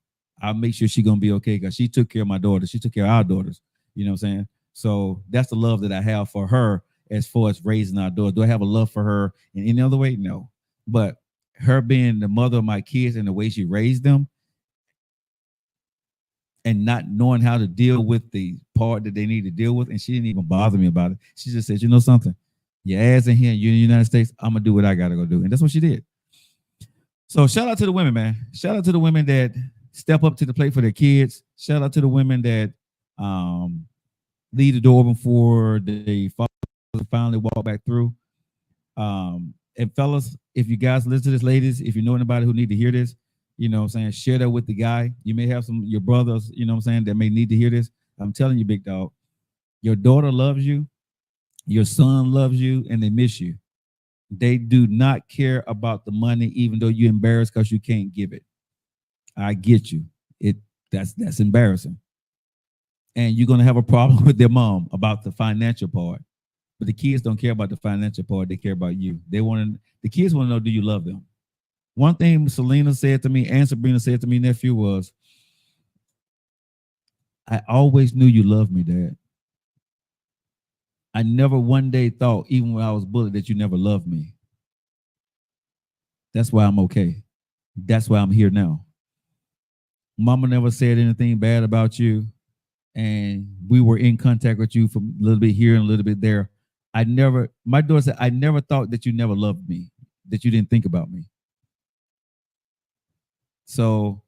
I'll make sure she's gonna be okay because she took care of my daughter. She took care of our daughters. You know what I'm saying? So that's the love that I have for her as far as raising our daughters. Do I have a love for her in any other way? No. But her being the mother of my kids and the way she raised them and not knowing how to deal with the part that they need to deal with, and she didn't even bother me about it. She just said, you know something? Your ass in here, you're in the United States, I'm going to do what I got to go do. And that's what she did. So shout out to the women, man. Shout out to the women that step up to the plate for their kids. Shout out to the women that leave the door open for the fathers finally walk back through. And fellas, if you guys listen to this, ladies, if you know anybody who need to hear this, you know what I'm saying, share that with the guy. You may have your brothers, you know what I'm saying, that may need to hear this. I'm telling you, big dog, your daughter loves you, your son loves you, and they miss you. They do not care about the money, even though you're embarrassed because you can't give it. I get you. That's embarrassing. And you're gonna have a problem with their mom about the financial part. But the kids don't care about the financial part, they care about you. The kids want to know, do you love them? One thing Selena said to me and Sabrina said to me, nephew, was, I always knew you loved me, Dad. I never one day thought, even when I was bullied, that you never loved me. That's why I'm okay. That's why I'm here now. Mama never said anything bad about you. And we were in contact with you from a little bit here and a little bit there. My daughter said, I never thought that you never loved me, that you didn't think about me. So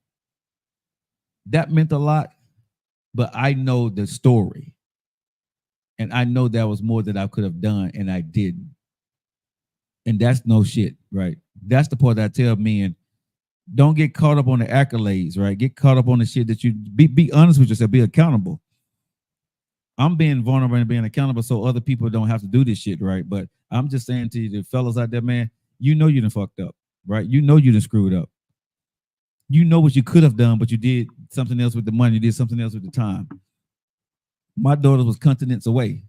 that meant a lot, but I know the story. And I know that was more that I could have done, and I didn't. And that's no shit, right? That's the part that I tell men. Don't get caught up on the accolades, right? Get caught up on the shit that you be honest with yourself, be accountable. I'm being vulnerable and being accountable so other people don't have to do this shit, right? But I'm just saying to you, the fellas out there, man, you know you done fucked up, right? You know you done screwed up. You know what you could have done, but you did something else with the money. You did something else with the time. My daughter was continents away.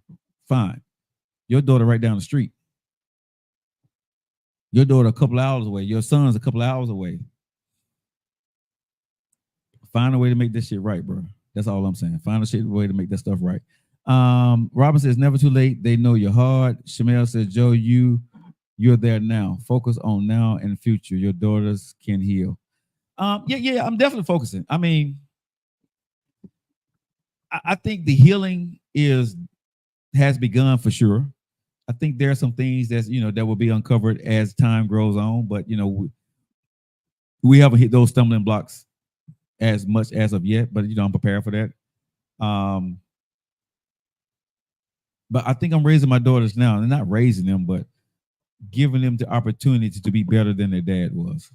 Fine. Your daughter right down the street. Your daughter a couple hours away. Your son's a couple hours away. Find a way to make this shit right, bro. That's all I'm saying. Find a way to make that stuff right. Robin says, never too late. They know you're hard. Shamel says, Joe, you're there now. Focus on now and future. Your daughters can heal. Yeah, I'm definitely focusing. I mean, I think the healing has begun for sure. I think there are some things that will be uncovered as time grows on, but we haven't hit those stumbling blocks as much as of yet, but I'm prepared for that. But I think I'm raising my daughters now, and not raising them, but giving them the opportunity to be better than their dad was,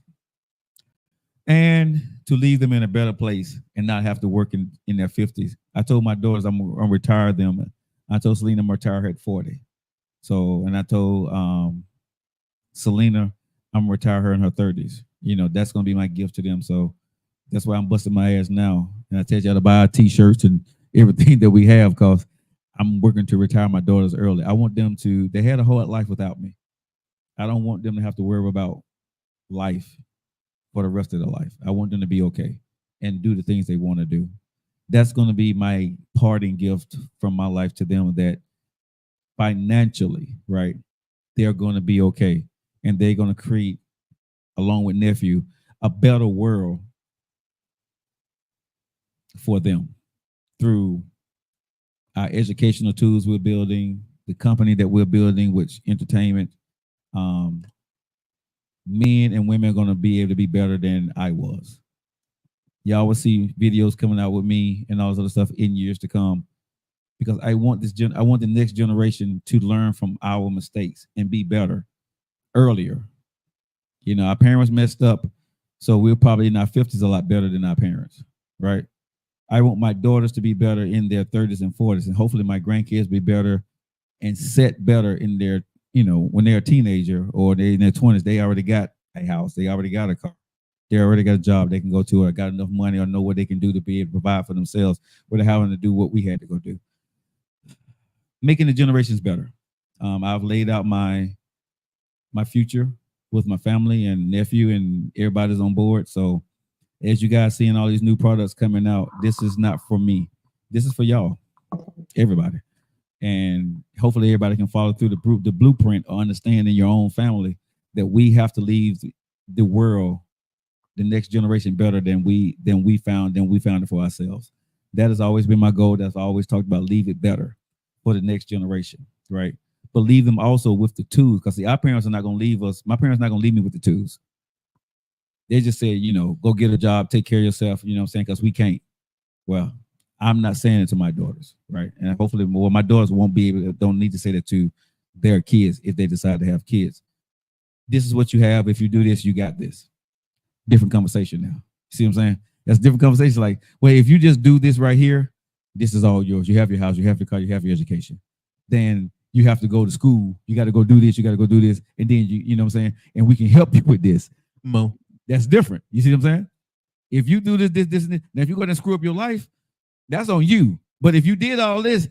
and to leave them in a better place and not have to work in their 50s. I told my daughters I'm gonna retire them. I told Selena I'm gonna retire her at 40. So, and I told Selena I'm gonna retire her in her 30s. That's gonna be my gift to them. So that's why I'm busting my ass now. And I tell y'all to buy our t-shirts and everything that we have, because I'm working to retire my daughters early. I want them they had a whole life without me. I don't want them to have to worry about life for the rest of their life. I want them to be okay and do the things they want to do. That's going to be my parting gift from my life to them, that financially, right, they're going to be okay. And they're going to create, along with nephew, a better world for them through our educational tools we're building, the company that we're building, which entertainment. Men and women are going to be able to be better than I was. Y'all will see videos coming out with me and all this other stuff in years to come, because I want the next generation to learn from our mistakes and be better earlier. Our parents messed up, so we're probably in our 50s a lot better than our parents, right? I want my daughters to be better in their 30s and 40s, and hopefully my grandkids be better and set better in their, when they're a teenager or they're in their 20s. They already got a house, they already got a car, they already got a job they can go to, or got enough money, or know what they can do to be able to provide for themselves without having to do what we had to go do. Making the generations better. I've laid out my future with my family and nephew, and everybody's on board. So as you guys seeing all these new products coming out, this is not for me. This is for y'all, everybody. And hopefully everybody can follow through the blueprint, or understand in your own family that we have to leave the world, the next generation, better than we found it for ourselves. That has always been my goal. That's always talked about, leave it better for the next generation, right? But leave them also with the tools, because our parents are not going to leave us. My parents are not going to leave me with the tools. They just said, go get a job, take care of yourself, because we can't. Well, I'm not saying it to my daughters, right? And hopefully my daughters don't need to say that to their kids if they decide to have kids. This is what you have. If you do this, you got this. Different conversation now. See what I'm saying? That's different conversation. Like, well, if you just do this right here, this is all yours. You have your house, you have your car, you have your education. Then you have to go to school. You got to go do this. You got to go do this. And then you know what I'm saying? And we can help you with this. Mo. That's different. You see what I'm saying? If you do this, and this. Now if you're going to screw up your life, that's on you. But if you did all this,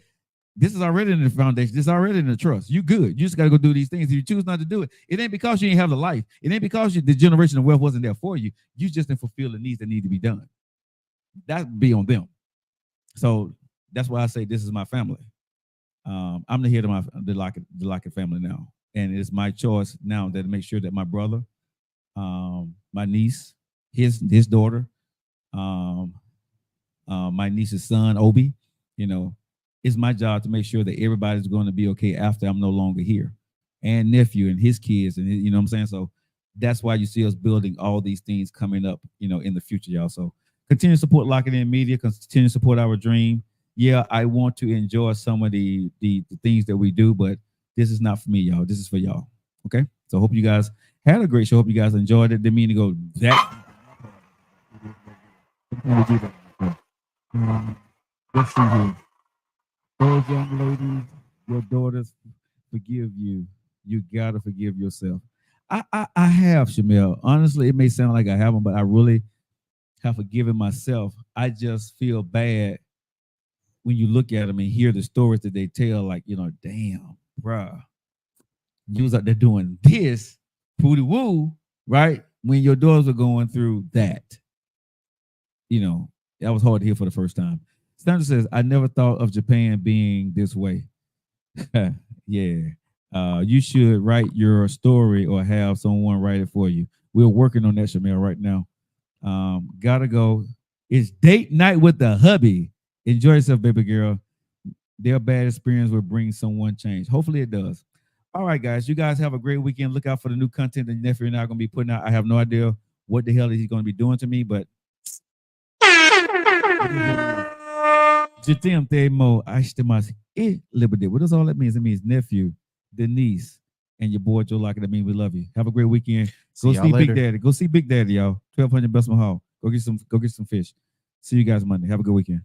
this is already in the foundation. This is already in the trust. You good. You just got to go do these things. If you choose not to do it, it ain't because you ain't have the life. It ain't because the generation of wealth wasn't there for you. You just didn't fulfill the needs that need to be done. That be on them. So that's why I say this is my family. I'm the head of the Lockett family now. And it's my choice now that to make sure that my brother, my niece, his daughter, my niece's son, Obi, it's my job to make sure that everybody's going to be okay after I'm no longer here, and nephew and his kids, and you know what I'm saying? So that's why you see us building all these things coming up, in the future, y'all. So continue to support Lockett In Media, continue to support our dream. Yeah, I want to enjoy some of the things that we do, but this is not for me, y'all. This is for y'all. Okay? So I hope you guys Had a great show. Hope you guys enjoyed it. Didn't mean to go that. Let's see here. Those young ladies, your daughters forgive you. You gotta forgive yourself. I have, Shamel. Honestly, it may sound like I haven't, but I really have forgiven myself. I just feel bad when you look at them and hear the stories that they tell, like, damn, bruh, you was out there doing this, pooty woo, right? When your daughters were going through that. That was hard to hear for the first time. Sandra says, I never thought of Japan being this way. Yeah. You should write your story or have someone write it for you. We're working on that, Shamel, right now. Gotta go. It's date night with the hubby. Enjoy yourself, baby girl. Their bad experience will bring someone change. Hopefully it does. All right, guys. You guys have a great weekend. Look out for the new content that nephew and I are going to be putting out. I have no idea what the hell he's going to be doing to me, but Jatim Temo Ashtamas Liberty. What does all that mean? It means nephew, Denise, and your boy Joe Lockett. That means we love you. Have a great weekend. Go see Big Daddy. Go see Big Daddy, y'all. 1200 Bessemer Hall. Go get some fish. See you guys Monday. Have a good weekend.